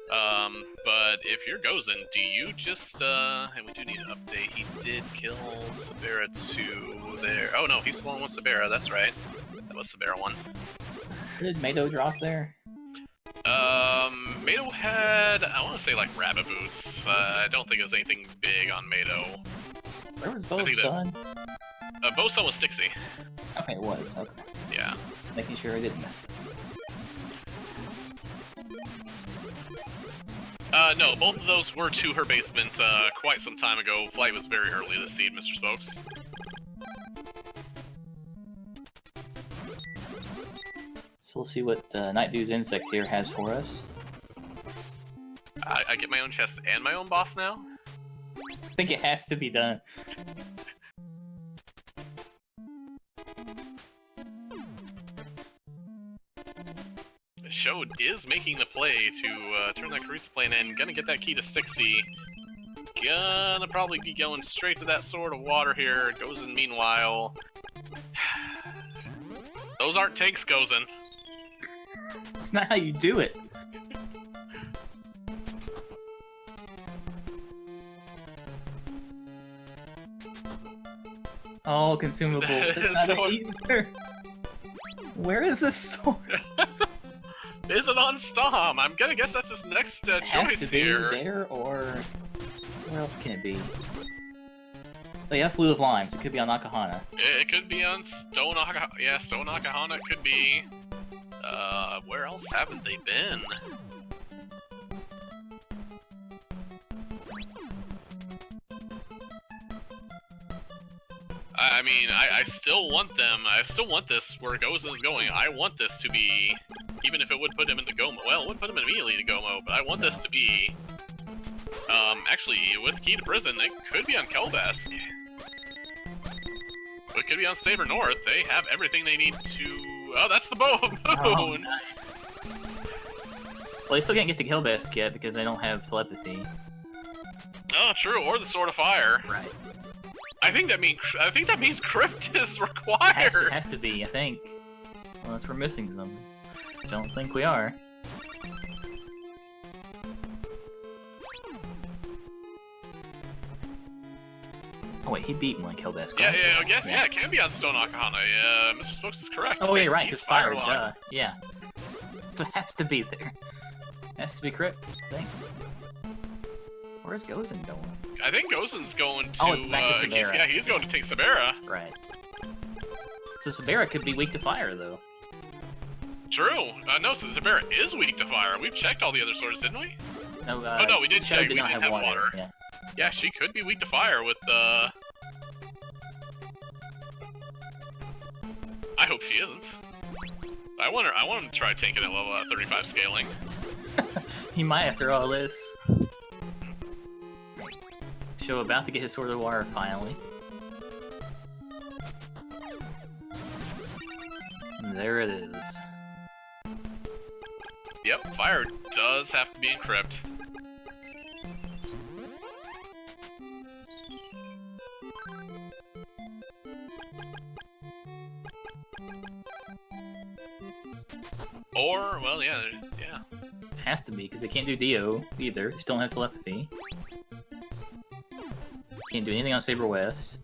But if you're Gozen, do you just, and we do need to update, he did kill Sabera 2 there. Oh no, he's still on one Sabera, that's right. That was Sabera 1. Did Mado drop there? Mado had, I want to say like rabbit boots. I don't think it was anything big on Mado. Where was Bo's son? Bo's son was Stixie. Okay, it was, okay. Yeah. Making sure I didn't miss. No, both of those were to her basement quite some time ago. Flight was very early this seed, Mr. Spokes. we'll see what Night Dew's insect here has for us. I get my own chest and my own boss now? I think it has to be done. Sho is making the play to turn that Crystalis plan in. Gonna get that key to 60. Gonna probably be going straight to that sword of water here. Gozen, meanwhile. Those aren't tanks, Gozen. That's not how you do it. Oh, consumables. It's not either. Where is this sword? Is it on Stom? I'm gonna guess that's his next It has choice to be here. there, or where else can it be? Oh yeah, Flute of Limes. It could be on Nakahana. It could be on Stone Nakahana. Yeah, Stone Nakahana could be. Where else haven't they been? I mean, I still want them. I still want this where Gozen's going. I want this to be, even if it would put him into Gomo. Well, it would put him immediately to Gomo, but I want this to be. Actually, with Key to Prison, it could be on Kelbesk. It could be on Staber North. They have everything they need to. Oh, that's the Bow of Moon! Oh, nice. Well, they still can't get to Kelbesk yet because they don't have telepathy. Oh, true. Or the Sword of Fire. Right. I think that means Crypt is required. Has to be, I think. Unless we're missing something. Don't think we are. Oh wait, he beat one Kelbesk. Yeah, right? yeah, it can be on Stone Akahana. Yeah, Mr. Spokes is correct. Oh, yeah, right, He's because fire, locked. duh. Yeah. So it has to be there. It has to be Crypt, I think. Where's Gozen going? I think Gozen's going to. Oh, it's back to Sabera. He's going to take Sabera. Right. So Sabera could be weak to fire, though. True. No, so Sabera is weak to fire. We've checked all the other swords, didn't we? No, oh no, we did Sho check. did We not didn't have have water. Yeah. Yeah, she could be weak to fire with I hope she isn't. I want him to try tanking at level 35 scaling. He might after all this. Sho about to get his Sword of Water finally. And there it is. Yep, fire does have to be in Crypt. Or, well, yeah. Has to be, because they can't do Dio either. They still don't have telepathy. Can't do anything on Saber West.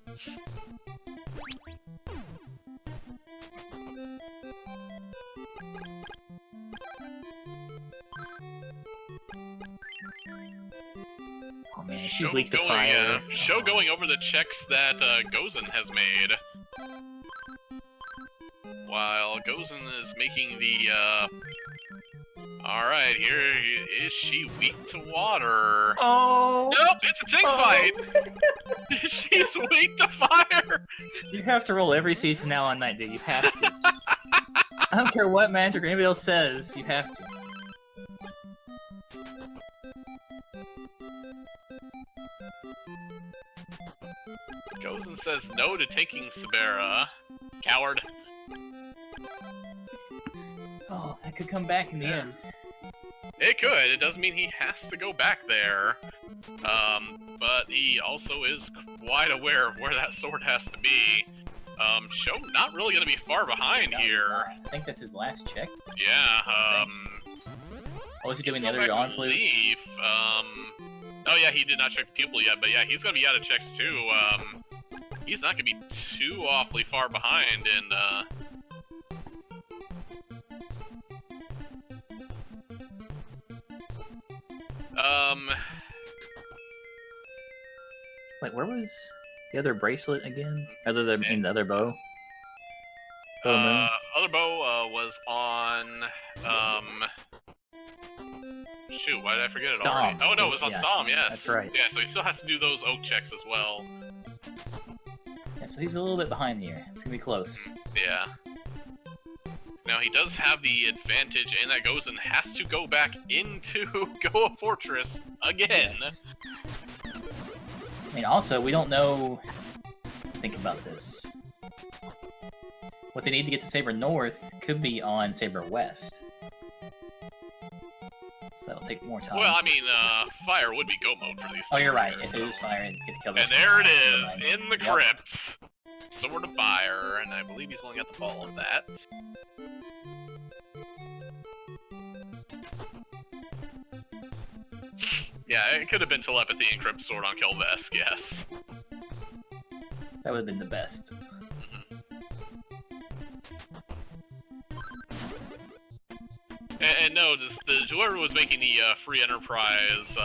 Oh man, she's weak to fire. Sho going over the checks that Gozen has made. While Gozen is making the, Alright, here is she weak to water? Oh! Nope, it's a tank fight! She's weak to fire! You have to roll every seed from now on, Night Dew. You have to. I don't care what magic or anybody else says, you have to. Gozen says no to taking Sabera. Coward. Oh, that could come back in the end. It could. It does mean he has to go back there. But he also is quite aware of where that sword has to be. Sho not really gonna be far behind here. I think that's his last check. Yeah, What was he doing the other Dawn Flute? Oh yeah, he did not check the pupil yet, but yeah, he's gonna be out of checks too. He's not gonna be too awfully far behind in, Wait, where was the other bracelet again? Other than in the other bow? Other bow, was on, shoot, why did I forget it already? Oh no, it was on Stom, yes. That's right. Yeah, so he still has to do those oak checks as well. Yeah, so he's a little bit behind here. It's gonna be close. Yeah. Now he does have the advantage, and that Gozen has to go back into Goa Fortress again. Yes. I mean, also, we don't know... Think about this. What they need to get to Saber North could be on Saber West. So that'll take more time. Well, I mean, fire would be go mode for these. Oh, you're right. Here, If so. it is fire, and get to kill And there it is, in the crypt. Sword of Fire, and I believe he's only got the ball of that. Yeah, it could have been Telepathy and Crypt Sword on Kelvesk, yes. That would have been the best. And no, whoever was making the free enterprise,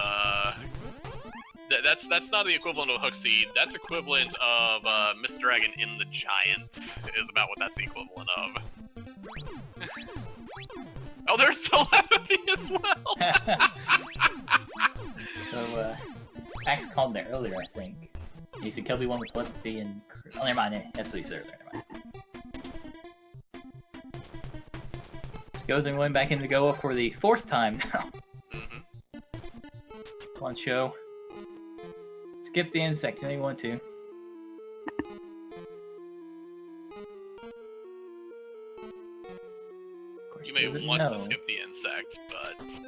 that's not the equivalent of Hookseed. That's equivalent of Mr. Dragon in the Giant, is about what that's the equivalent of. Oh, there's telepathy as well! So, Axe called there earlier, I think. He said kill one with telepathy and... Oh, never mind, that's what he said earlier, never mind. Gozen going back into Goa for the 4th time now. Come on, Sho. Skip the insect, you know you want to. Of course, You may want to skip the insect, but...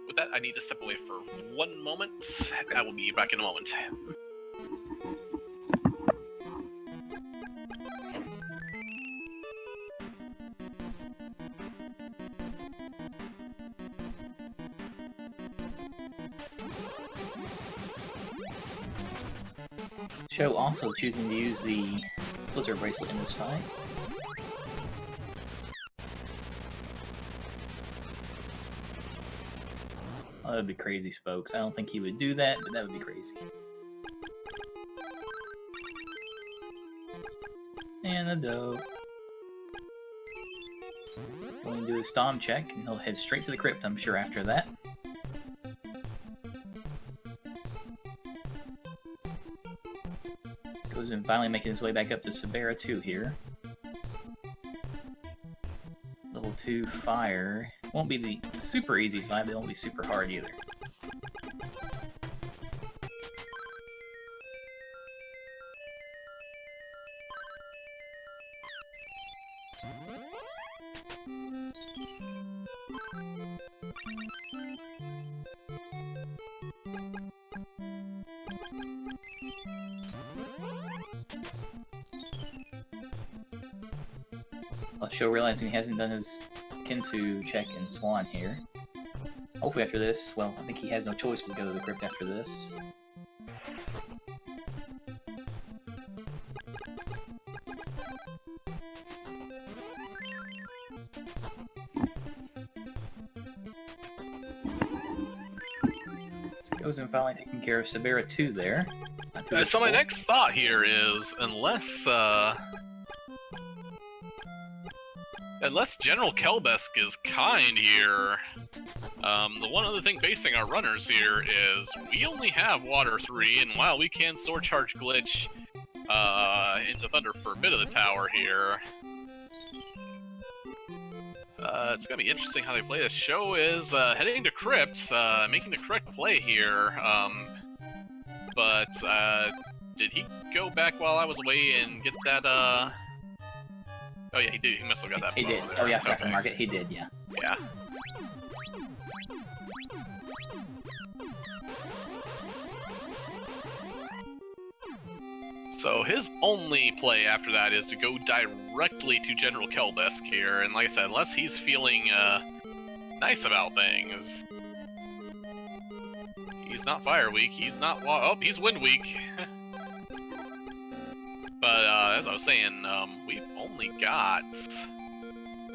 With that, I need to step away for 1 moment. I will be back in a moment. Sho also choosing to use the Blizzard Bracelet in this fight. Oh, that would be crazy, Spokes. I don't think he would do that, but that would be crazy. And a dope. Going to do a Stomp check, and he'll head straight to the crypt, I'm sure, after that. Goes in finally making his way back up to Sabera 2 here. Level 2 fire. Won't be the super easy fight, but it won't be super hard either. Sho realizing he hasn't done his Kinsu check in Swan here. Hopefully after this, well, I think he has no choice but to go to the crypt after this. So Gozen finally taking care of Sabera 2 there. So my next thought here is, unless General Kelbesk is kind here, the one other thing facing our runners here is we only have Water 3, and while we can Sword Charge Glitch into Thunder for a bit of the tower here, it's going to be interesting how they play this. Sho is heading to Crypt, making the correct play here, but did he go back while I was away and get that, Oh yeah, he did. He must have got that. He did. There. Oh yeah, I forgot to mark it. He did, yeah. Yeah. So his only play after that is to go directly to General Kelbesk here, and like I said, unless he's feeling nice about things, he's not Fire Weak. He's not. Oh, he's Wind Weak. But as I was saying, we've only got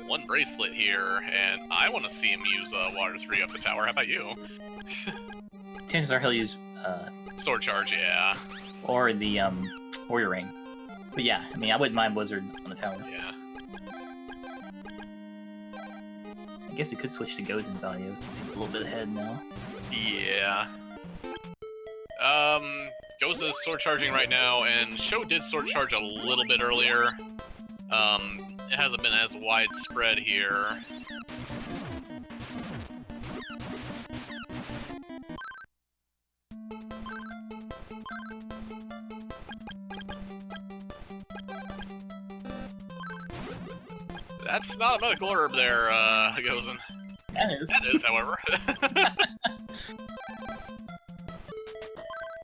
1 bracelet here, and I want to see him use Water 3 up the tower. How about you? Chances are he'll use Sword Charge, yeah. Or the Warrior Ring. But yeah, I mean, I wouldn't mind Blizzard on the tower. Yeah. guess we could switch to Gozen's audio since he's a little bit ahead now. Yeah. Gozen is sword charging right now, and Sho did sword charge a little bit earlier. It hasn't been as widespread here. That's not a medical herb there, Gozen. That is. That is, however.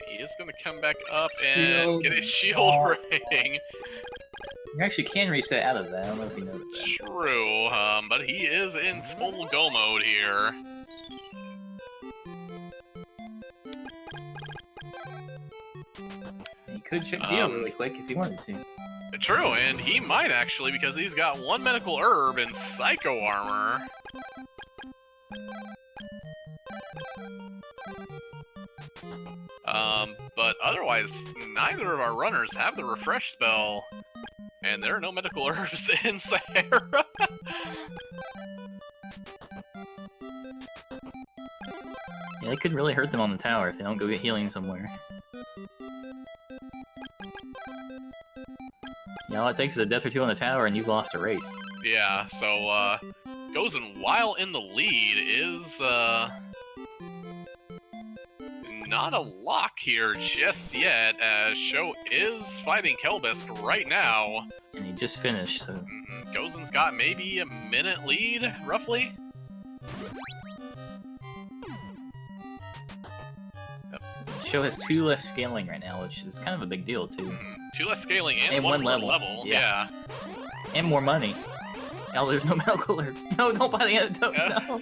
He is going to come back up and get his shield ring. You actually can reset out of that. I don't know if he knows that. True, but he is in total go mode here. He could check deal really quick if he wanted to. True, and he might actually, because he's got one medical herb and psycho armor. But otherwise, neither of our runners have the refresh spell, and there are no medical herbs in Sahara. Yeah, it could really hurt them on the tower if they don't go get healing somewhere. Yeah, all it takes is a death or two on the tower and you've lost a race. Yeah, so, Gozen, while in the lead, is, not a lock here just yet, as Sho is fighting Kelbest right now. And he just finished, so... Gozen's got maybe a minute lead, roughly? Sho has 2 less scaling right now, which is kind of a big deal, too. 2 less scaling and 1 level. Yeah. And more money. Oh, there's no medical herbs. No, don't buy the antidote, no!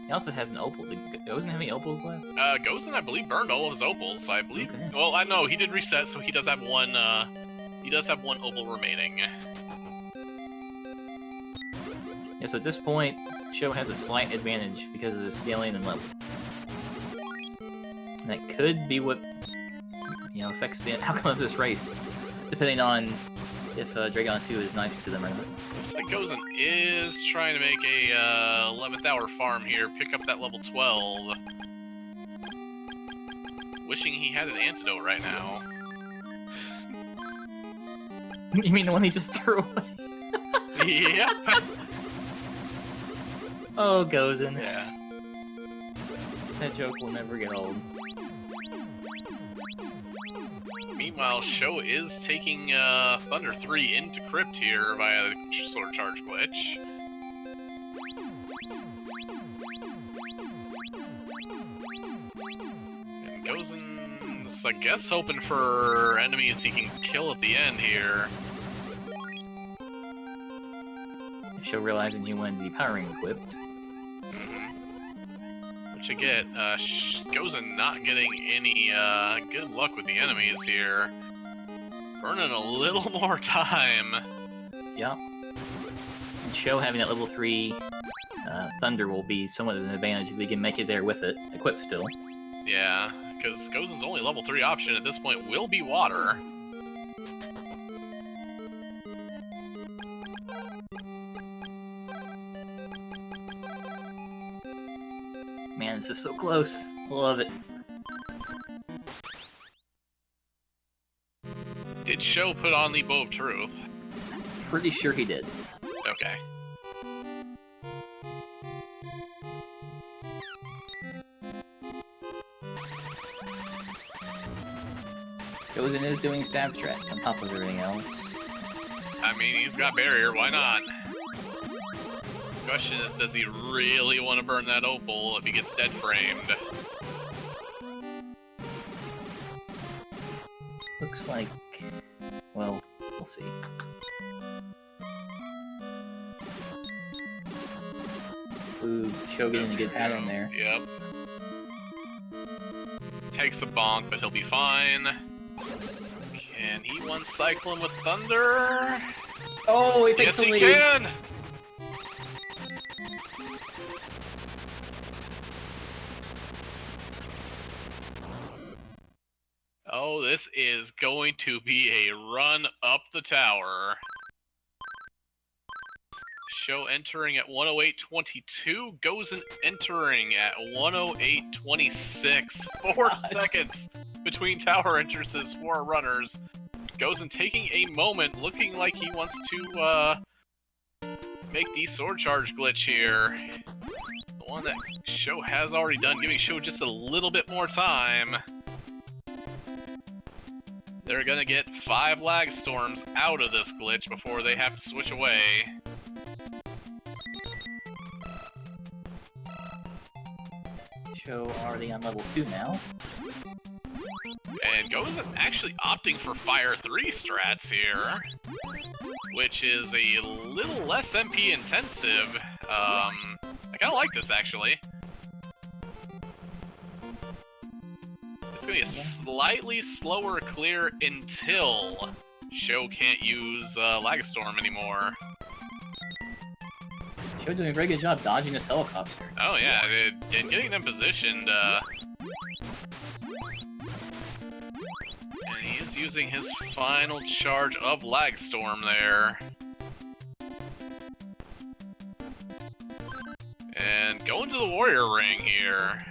He also has an opal. Doesn't have any opals left? Gozen, I believe, burned all of his opals, so I believe... Okay. Well, I know, he did reset, so he does have one, he does have 1 opal remaining. Yeah, so at this point, Sho has a slight advantage because of the scaling and level. And that could be what, you know, affects the outcome of this race, depending on if Dragon 2 is nice to them or not. Looks like Gozen is trying to make a 11th hour farm here, pick up that level 12. Wishing he had an antidote right now. You mean the one he just threw away? Yep. Oh, Gozen. Yeah. That joke will never get old. Meanwhile, Sho is taking Thunder 3 into Crypt here via the Sword Charge glitch. And Gozen's, I guess, hoping for enemies he can kill at the end here. Sho realizing he wanted the powering equipped. Which again, Gozen not getting any good luck with the enemies here. Burning a little more time. Yep. And Sho having that level 3 Thunder will be somewhat of an advantage if we can make it there with it, equipped still. Yeah, because Gozen's only level 3 option at this point will be water. Man, this is so close. Love it. Did Sho put on the Bow of Truth? Pretty sure he did. Okay. Gozen is doing stab strats on top of everything else. I mean, he's got barrier, why not? Question is, does he really want to burn that opal if he gets dead framed? Looks like... well, we'll see. Ooh, Sho getting a good pattern there. Yep. Takes a bonk, but he'll be fine. Can he one-cycle him with Thunder? Oh, he takes yes, the lead! He can! Oh, this is going to be a run up the tower. Show entering at 108.22. Gozen entering at 108.26. 4 seconds between tower entrances for runners. Gozen taking a moment, looking like he wants to make the sword charge glitch here. The one that Sho has already done, giving Sho just a little bit more time. They're gonna get 5 lag storms out of this glitch before they have to switch away. Sho already on level 2 now. And Gozen actually opting for Fire 3 strats here, which is a little less MP intensive. I kinda like this actually. It's gonna be a slightly slower clear until Sho can't use Lagastorm anymore. Sho doing a very good job dodging this helicopter. Oh yeah, and getting them positioned. And he is using his final charge of Lagstorm there. And going to the Warrior Ring here.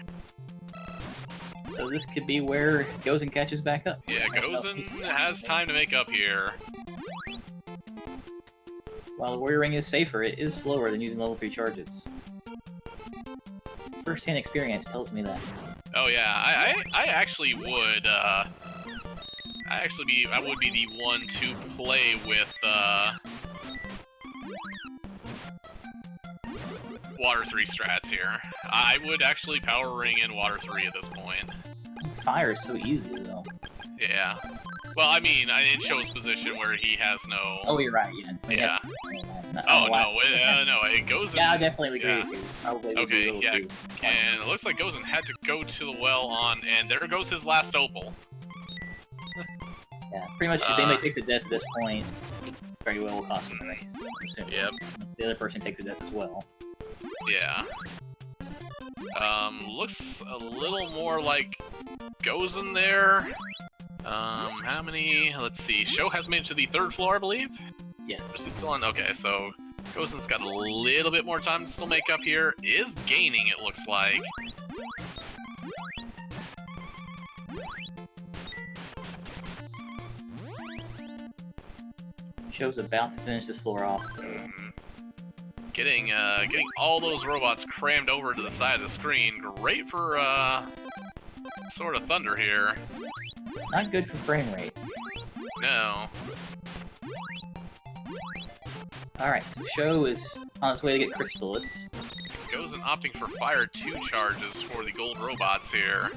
So this could be where Gozen catches back up. Yeah, Gozen has time to make up here. While the Warrior Ring is safer, it is slower than using level 3 charges. First-hand experience tells me that. Oh yeah, I actually would I would be the one to play with Water 3 strats here. I would actually Power Ring in Water 3 at this point. Fire is so easy, though. Yeah. Well, I mean, in Sho's position where he has no... Oh, you're right, yeah. Oh, no, it goes in... Yeah, I definitely agree with you. Probably would be a little too. And it looks like Gozen had to go to the well on, and there goes his last opal. Yeah, pretty much if anybody takes a death at this point, very well will cost them the race, I'm assuming. Yep. The other person takes a death as well. Yeah. Looks a little more like Gozen there. How many? Let's see. Sho has made it to the 3rd floor, I believe? Yes. Is he still on? Okay, so Gozen's got a little bit more time to still make up here. Is gaining, it looks like. Sho's about to finish this floor off. Getting all those robots crammed over to the side of the screen. Great for Sword of Thunder here. Not good for frame rate. No. Alright, so Sho is on his way to get Crystalis. Gozen opting for Fire 2 charges for the gold robots here.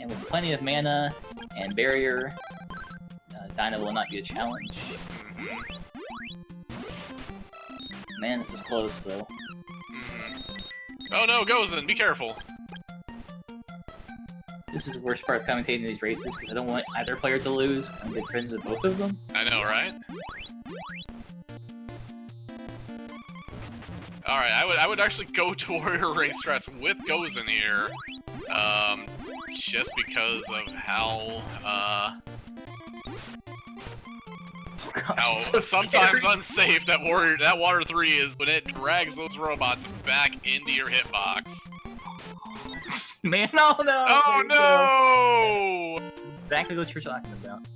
And with plenty of mana and barrier, Dyna will not be a challenge. Man, this is close, though. Oh no, Gozen, be careful! This is the worst part of commentating these races, because I don't want either player to lose. I'm good friends with both of them. I know, right? Alright, I would actually go to Warrior Ring strats with Gozen here. Just because of how So sometimes scary. unsafe that Water 3 is when it drags those robots back into your hitbox. Man, oh no! Oh no! Exactly what you're talking about.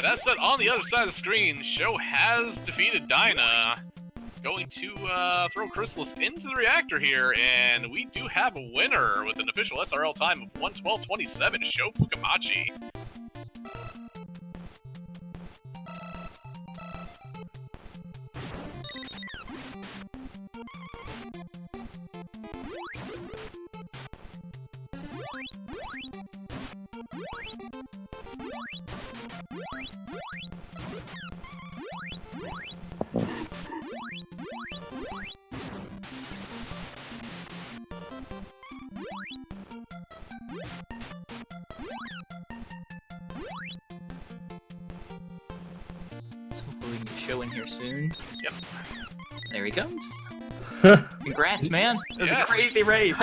That said, on the other side of the screen, Sho has defeated Dyna. Going to throw Crystalis into the reactor here, and we do have a winner with an official SRL time of 1:12:27, ShoFukomachi. So hopefully we can get Sho in here soon. Yep. There he comes. Congrats, man! It was a Yes. crazy race.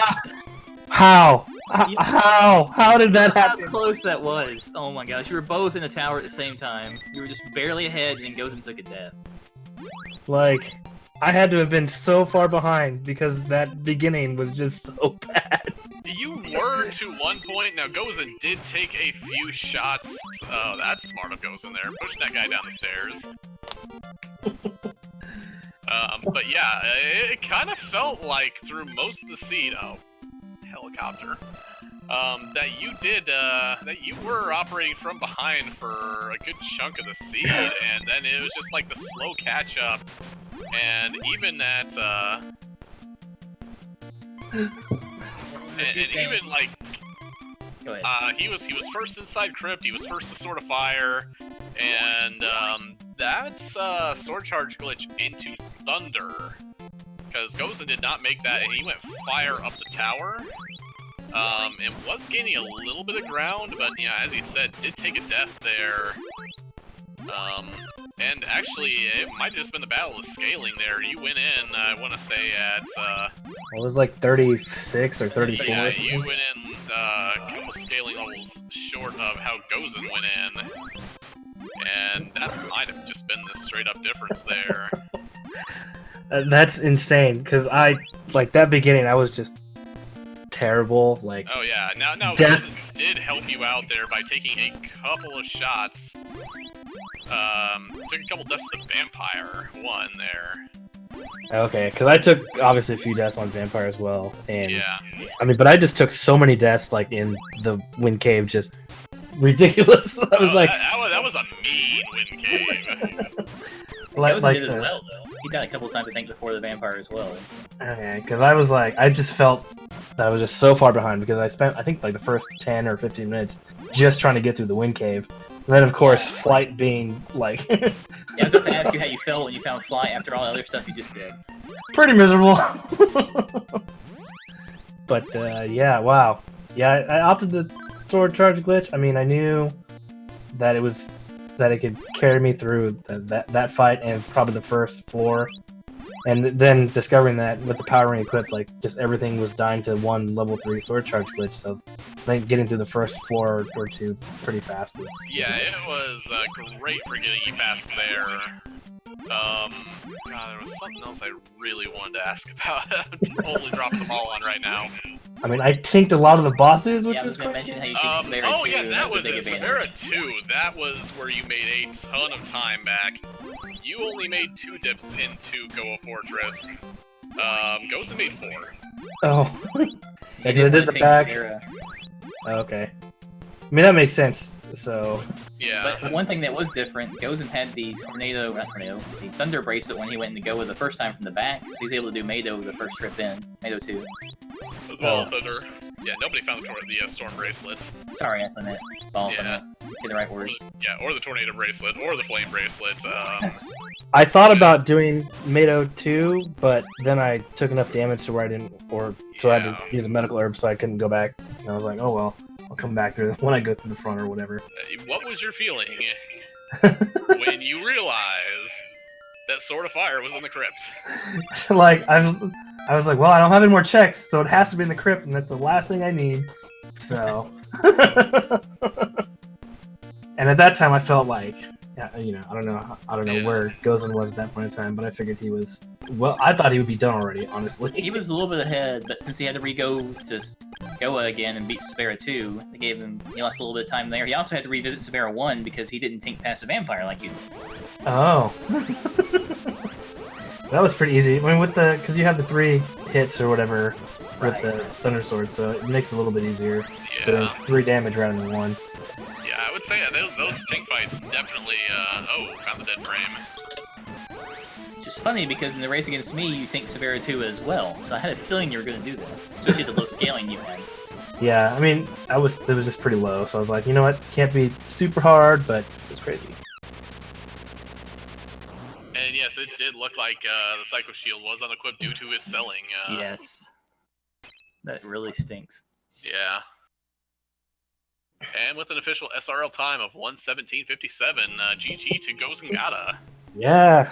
How? How did that How happen? close that was! Oh my gosh, you were both in the tower at the same time. You were just barely ahead, and then Gozen took a death. Like, I had to have been so far behind because that beginning was just so bad. You were to one point. Now, Gozen did take a few shots. Oh, that's smart of Gozen there. Pushing that guy down the stairs. But yeah, it kind of felt like through most of the seed... Oh, helicopter. That you were operating from behind for a good chunk of the seed, and then it was just like the slow catch-up, and even that, and even like, he was first inside Crypt, he was first to Sword of Fire, and that's Sword Charge glitch into Thunder, because Gozen did not make that, and he went Fire up the tower. It was gaining a little bit of ground, but yeah, as he said, did take a death there. And actually, it might have just been the battle of scaling there. You went in, I want to say, at... It was like 36 or 34. Yeah, you went in a couple scaling levels short of how Gozen went in. And that might have just been the straight-up difference there. That's insane, because like, that beginning, I was just terrible, like... Oh yeah, now Gozen did help you out there by taking a couple of shots. Took a couple deaths to Vampire, one there. Okay, because I took, obviously, a few deaths on Vampire as well, and... Yeah. I mean, but I just took so many deaths, like, in the Wind Cave, just ridiculous. I was like... That was a mean Wind Cave. Like, did as well, though. He died a couple times, I think, before the Vampire as well. So. Okay, because I was like, I just felt that I was just so far behind, because I spent, I think, like, the first 10 or 15 minutes just trying to get through the Wind Cave. And then, of course, Flight being, like... Yeah, I was about to ask you how you felt when you found Flight after all the other stuff you just did. Pretty miserable. But, yeah, wow. Yeah, I opted the Sword Charge glitch. I mean, I knew that it could carry me through that fight and probably the first floor. And then discovering that with the power ring equipped, like, just everything was dying to one level 3 Sword Charge glitch, so I think getting through the first floor or two pretty fast was... Yeah, it was great for getting you past there. God, there was something else I really wanted to ask about. I'm totally dropping the ball on right now. I mean, I tanked a lot of the bosses, which I was was going to mention how you take Severa 2. Oh yeah, that was it. Severa Severa 2, that was where you made a ton of time back. You only made 2 dips into Goa Fortress. Gozen made 4. Oh. Yeah, because I did the back. Okay. I mean, that makes sense, so... Yeah. But one thing that was different, Gozen had the the Thunder Bracelet when he went into Goa the first time from the back, so he was able to do Mado the first trip in, Mado 2. Ball of Thunder. Yeah, nobody found the Storm Bracelet. Sorry, I said that. Ball of Thunder. Say the right words. Or the Tornado Bracelet, or the Flame Bracelet. I thought about doing Mado 2, but then I took enough damage to where I didn't, so I had to use a medical herb, so I couldn't go back. And I was like, oh well, I'll come back through when I go through the front or whatever. What was your feeling when you realized that Sword of Fire was in the crypt? Like, I was like, well, I don't have any more checks, so it has to be in the crypt, and that's the last thing I need. So, and at that time, I felt like, you know, I don't know where Gozen was at that point in time, but I figured he was. Well, I thought he would be done already, honestly. He was a little bit ahead, but since he had to re-go to Goa again and beat Severa 2, they gave him. He lost a little bit of time there. He also had to revisit Severa 1 because he didn't tank past a vampire like you did. Oh. That was pretty easy. I mean, because you have the 3 hits or whatever with the Thunder Sword, so it makes it a little bit easier. Yeah. 3 damage rather than 1. Yeah, I would say those tank fights definitely. Found the dead frame. Which is funny because in the race against me, you tank Severa 2 as well, so I had a feeling you were going to do that, especially the low scaling you had. Yeah, I mean, it was just pretty low, so I was like, you know what, can't be super hard, but it's crazy. And yes, it did look like the Psycho Shield was unequipped due to his selling. Yes. That really stinks. Yeah. And with an official SRL time of 1:17:57, GG to Gozengatta. Yeah.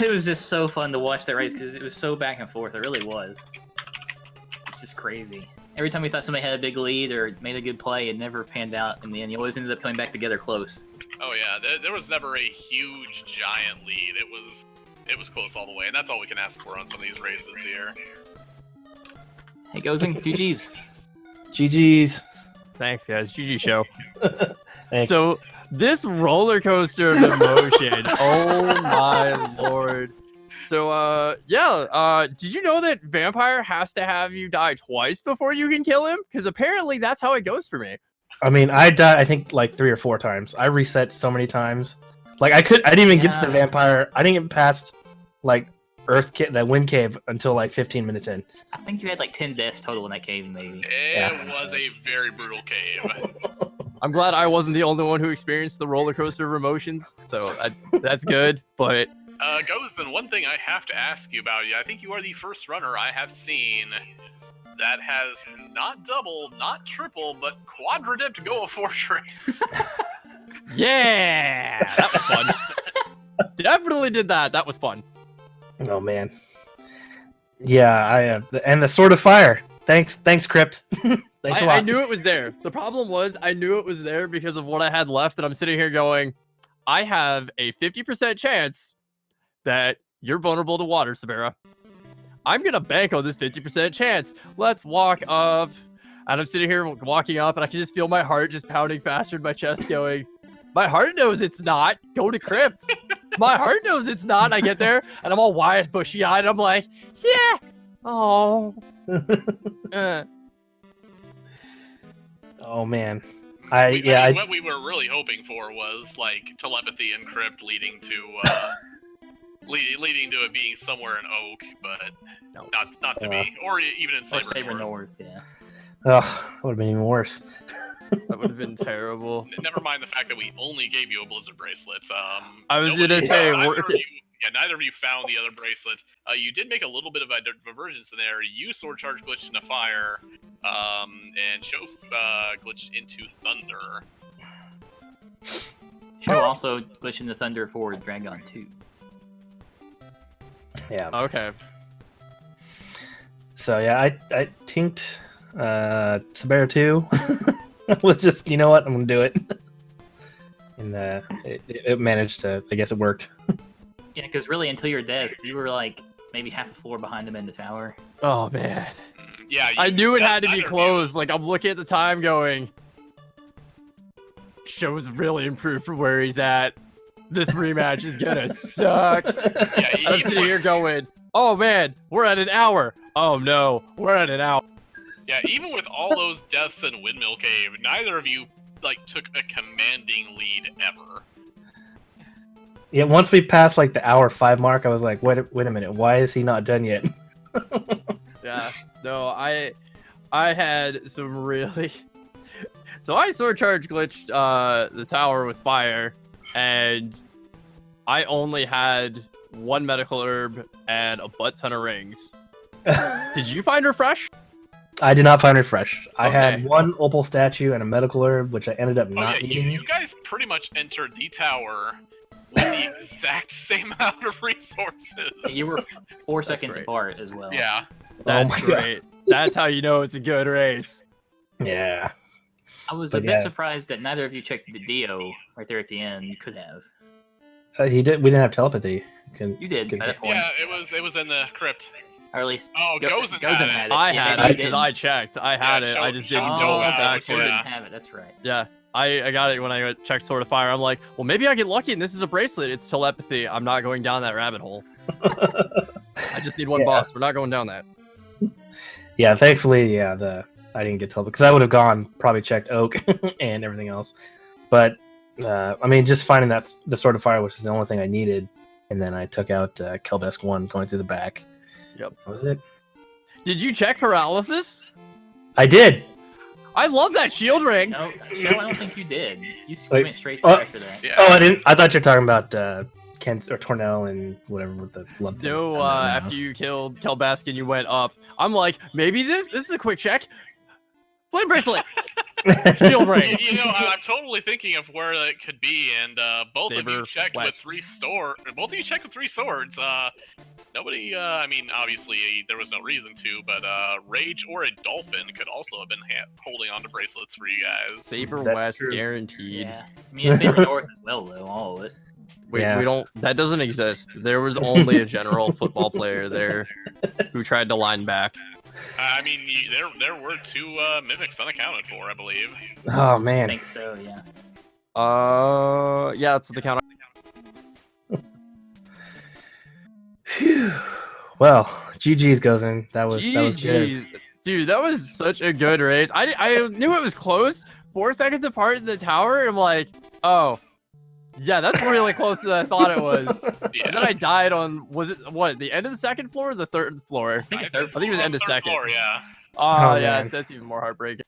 It was just so fun to watch that race because it was so back and forth. It really was. It's just crazy. Every time we thought somebody had a big lead or made a good play, it never panned out in the end. You always ended up coming back together close. Oh yeah, there was never a huge giant lead. It was close all the way, and that's all we can ask for on some of these races here. Hey, Gozen, GG's. GG's. Thanks, guys. GG show. Thanks. So this roller coaster of emotion. Oh my lord. So did you know that Vampire has to have you die twice before you can kill him? Because apparently that's how it goes for me. I mean, I died, I think, like 3 or 4 times. I reset so many times. Like, I didn't even get to the vampire. I didn't get past, like, that wind cave until, like, 15 minutes in. I think you had like 10 deaths total in that cave, maybe. It was a very brutal cave. I'm glad I wasn't the only one who experienced the roller coaster of emotions. So that's good, but... Gozen, one thing I have to ask you about, I think you are the first runner I have seen that has not double, not triple, but quadra-dipped Goa Fortress. Yeah! That was fun. Definitely did that. That was fun. Oh, man. Yeah, and the Sword of Fire. Thanks, Crypt. Thanks a lot. I knew it was there. The problem was I knew it was there because of what I had left, and I'm sitting here going, I have a 50% chance that you're vulnerable to water, Sabera. I'm going to bank on this 50% chance. Let's walk up. And I'm sitting here walking up, and I can just feel my heart just pounding faster in my chest going, my heart knows it's not. Go to Crypt. My heart knows it's not. And I get there, and I'm all wide, bushy-eyed, and I'm like, yeah. Oh. Oh, man. What we were really hoping for was, like, telepathy and Crypt leading to... leading to it being somewhere in Oak, but no. not to be, or even in Saber North, yeah. Oh, that would have been even worse. That would have been terrible. Never mind the fact that we only gave you a Blizzard bracelet. I was gonna say, neither of you found the other bracelet. You did make a little bit of a divergence in there. You sword charge glitched into fire, and Sho glitched into thunder. Sho also glitched into thunder for Dragon 2. Yeah. Okay. So yeah, I tinked Sabera 2. Was just, you know what, I'm gonna do it. And it managed to, I guess it worked. Yeah, because really until your death, you were like maybe half a floor behind him in the tower. Oh man. Yeah. I knew it had to be close. Like, I'm looking at the time going, Sho's really improved from where he's at. This rematch is gonna suck. Yeah, I'm sitting here going, oh man, we're at an hour. Oh no, we're at an hour. Yeah, even with all those deaths in Windmill Cave, neither of you like took a commanding lead ever. Yeah, once we passed like the hour 5 mark, I was like, wait a minute, why is he not done yet? Yeah, no, I had some really... So I sword charge glitched the tower with fire, and I only had 1 medical herb and a butt ton of rings. Did you find refresh? I did not find refresh. I Okay. had 1 opal statue and a medical herb, which I ended up not eating. You guys pretty much entered the tower with the exact same amount of resources. You were 4 That's seconds great. apart as well. Yeah. That's my God. great. That's how you know it's a good race. Yeah. I was But a bit yeah. surprised that neither of you checked the Dio right there at the end. You could have. We didn't have telepathy. You did at that point. Yeah, it was in the crypt. Or at least Oh, Gozen Gozen had it. I Yeah, had maybe it you because didn't. I checked. I had Yeah, it. I just Sho didn't don't go have back it, for you it. yeah. didn't have it. That's right. Yeah, I got it when I checked Sword of Fire. I'm like, well, maybe I get lucky and this is a bracelet. It's telepathy. I'm not going down that rabbit hole. I just need one Yeah. boss. We're not going down that. Yeah, thankfully, yeah, I didn't get telepathy because I would have gone, probably checked Oak and everything else. But I mean, just finding the Sword of Fire, which is the only thing I needed, and then I took out Kelbesk 1 going through the back. Yep. That was it. Did you check paralysis? I did. I love that shield ring. No, Sho, I don't think you did. You Wait. went straight Oh. after that. Yeah. Oh, I didn't. I thought you were talking about Kent or Tornell and whatever with the lump. No, after you killed Kelbaskin, you went up. I'm like, maybe this is a quick check. Flame bracelet. Shield ring. You know, I'm totally thinking of where that could be, and both of you Saber checked West. with both of you checked with 3 swords. Nobody. I mean, obviously there was no reason to, but Rage or a Dolphin could also have been holding on to bracelets for you guys. Saber That's West true. guaranteed. Yeah. I mean, it's Saber North as well, though. All of it. We Yeah. don't. That doesn't exist. There was only a general football player there who tried to line back. I mean, there were 2 mimics unaccounted for, I believe. Oh I man. think so. Yeah. Yeah, that's the count. Phew. Well, GG's Gozen. That was good. GG's. Dude, that was such a good race. I knew it was close. 4 seconds apart in the tower, and I'm like, oh, yeah, that's really close than I thought it was. Yeah. And then I died on, was it, what, the end of the 2nd floor or the 3rd floor? I think I a third. think it was end of third 2nd. floor, yeah. Oh, Oh, yeah, man. that's even more heartbreaking.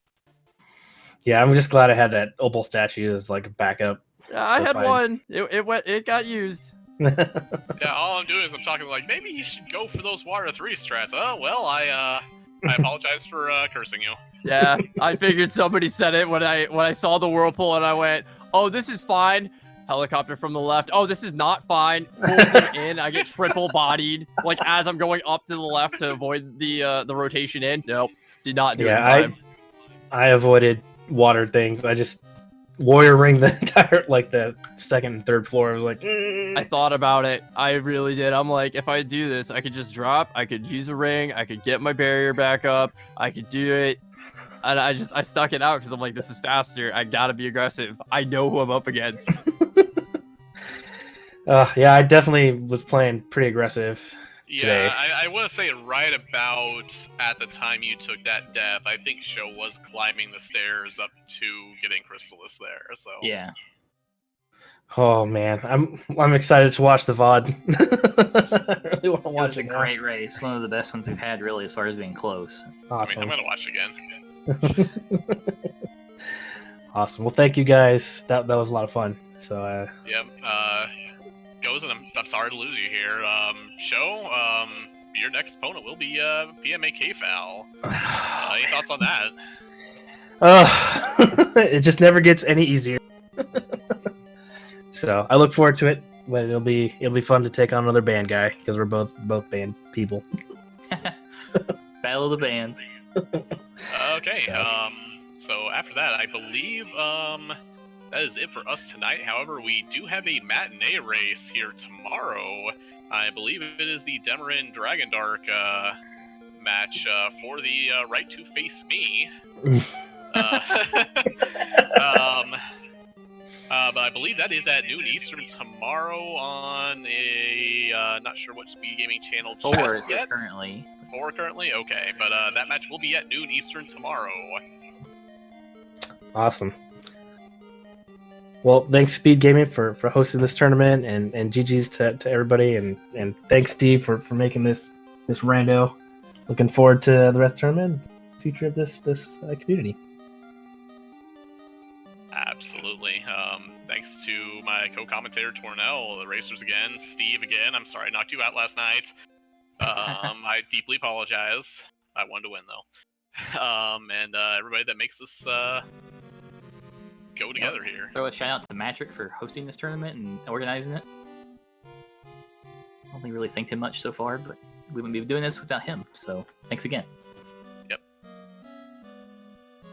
Yeah, I'm just glad I had that opal statue as like a backup. Yeah, I So had fine. one. It got used. Yeah, all I'm doing is I'm talking like, maybe you should go for those Water 3 strats. Oh, well, I apologize for cursing you. Yeah, I figured somebody said it when I saw the whirlpool, and I went, oh, this is fine. Helicopter from the left. Oh, this is not fine. Pulls him in. I get triple bodied. Like as I'm going up to the left to avoid the rotation in. Nope, did not do it in Yeah, time. I avoided water things. I just warrior ring the entire like the 2nd and 3rd floor. I was like, I thought about it. I really did. I'm like, if I do this, I could just drop. I could use a ring. I could get my barrier back up. I could do it. And I stuck it out because I'm like, this is faster. I gotta be aggressive. I know who I'm up against. yeah, I definitely was playing pretty aggressive. Today. Yeah, I want to say right about at the time you took that death, I think Sho was climbing the stairs up to getting Crystalis there. So Yeah. Oh man, I'm excited to watch the VOD. I really want to It watch was a it now. great race. One of the best ones we've had, really, as far as being close. I mean, Awesome. I'm gonna watch again. Awesome. Well, thank you guys. That was a lot of fun. So Yep. Gozen, I'm sorry to lose you here. Sho, your next opponent will be PMA KFAL. Any thoughts on that? it just never gets any easier. So I look forward to it. But it'll be fun to take on another band guy because we're both band people. Battle of the bands. Okay. So after that, I believe that is it for us tonight. However, we do have a matinee race here tomorrow. I believe it is the Demarin Dragon Dark match for the right to face me. But I believe that is at noon Eastern tomorrow on a not sure what SpeedGaming channel. 4 just it says yet. currently. 4 currently? Okay, but that match will be at noon Eastern tomorrow. Awesome. Well, thanks Speed Gaming for hosting this tournament, and GG's to everybody, and thanks Steve for making this rando. Looking forward to the rest of the tournament, future of this community. Absolutely. Thanks to my co-commentator Tornell, the racers again, Steve again. I'm sorry I knocked you out last night. I deeply apologize. I wanted to win though. And everybody that makes this go together here. Throw a shout out to Matrick for hosting this tournament and organizing it. I don't think we really thanked him much so far, but we wouldn't be doing this without him. So thanks again.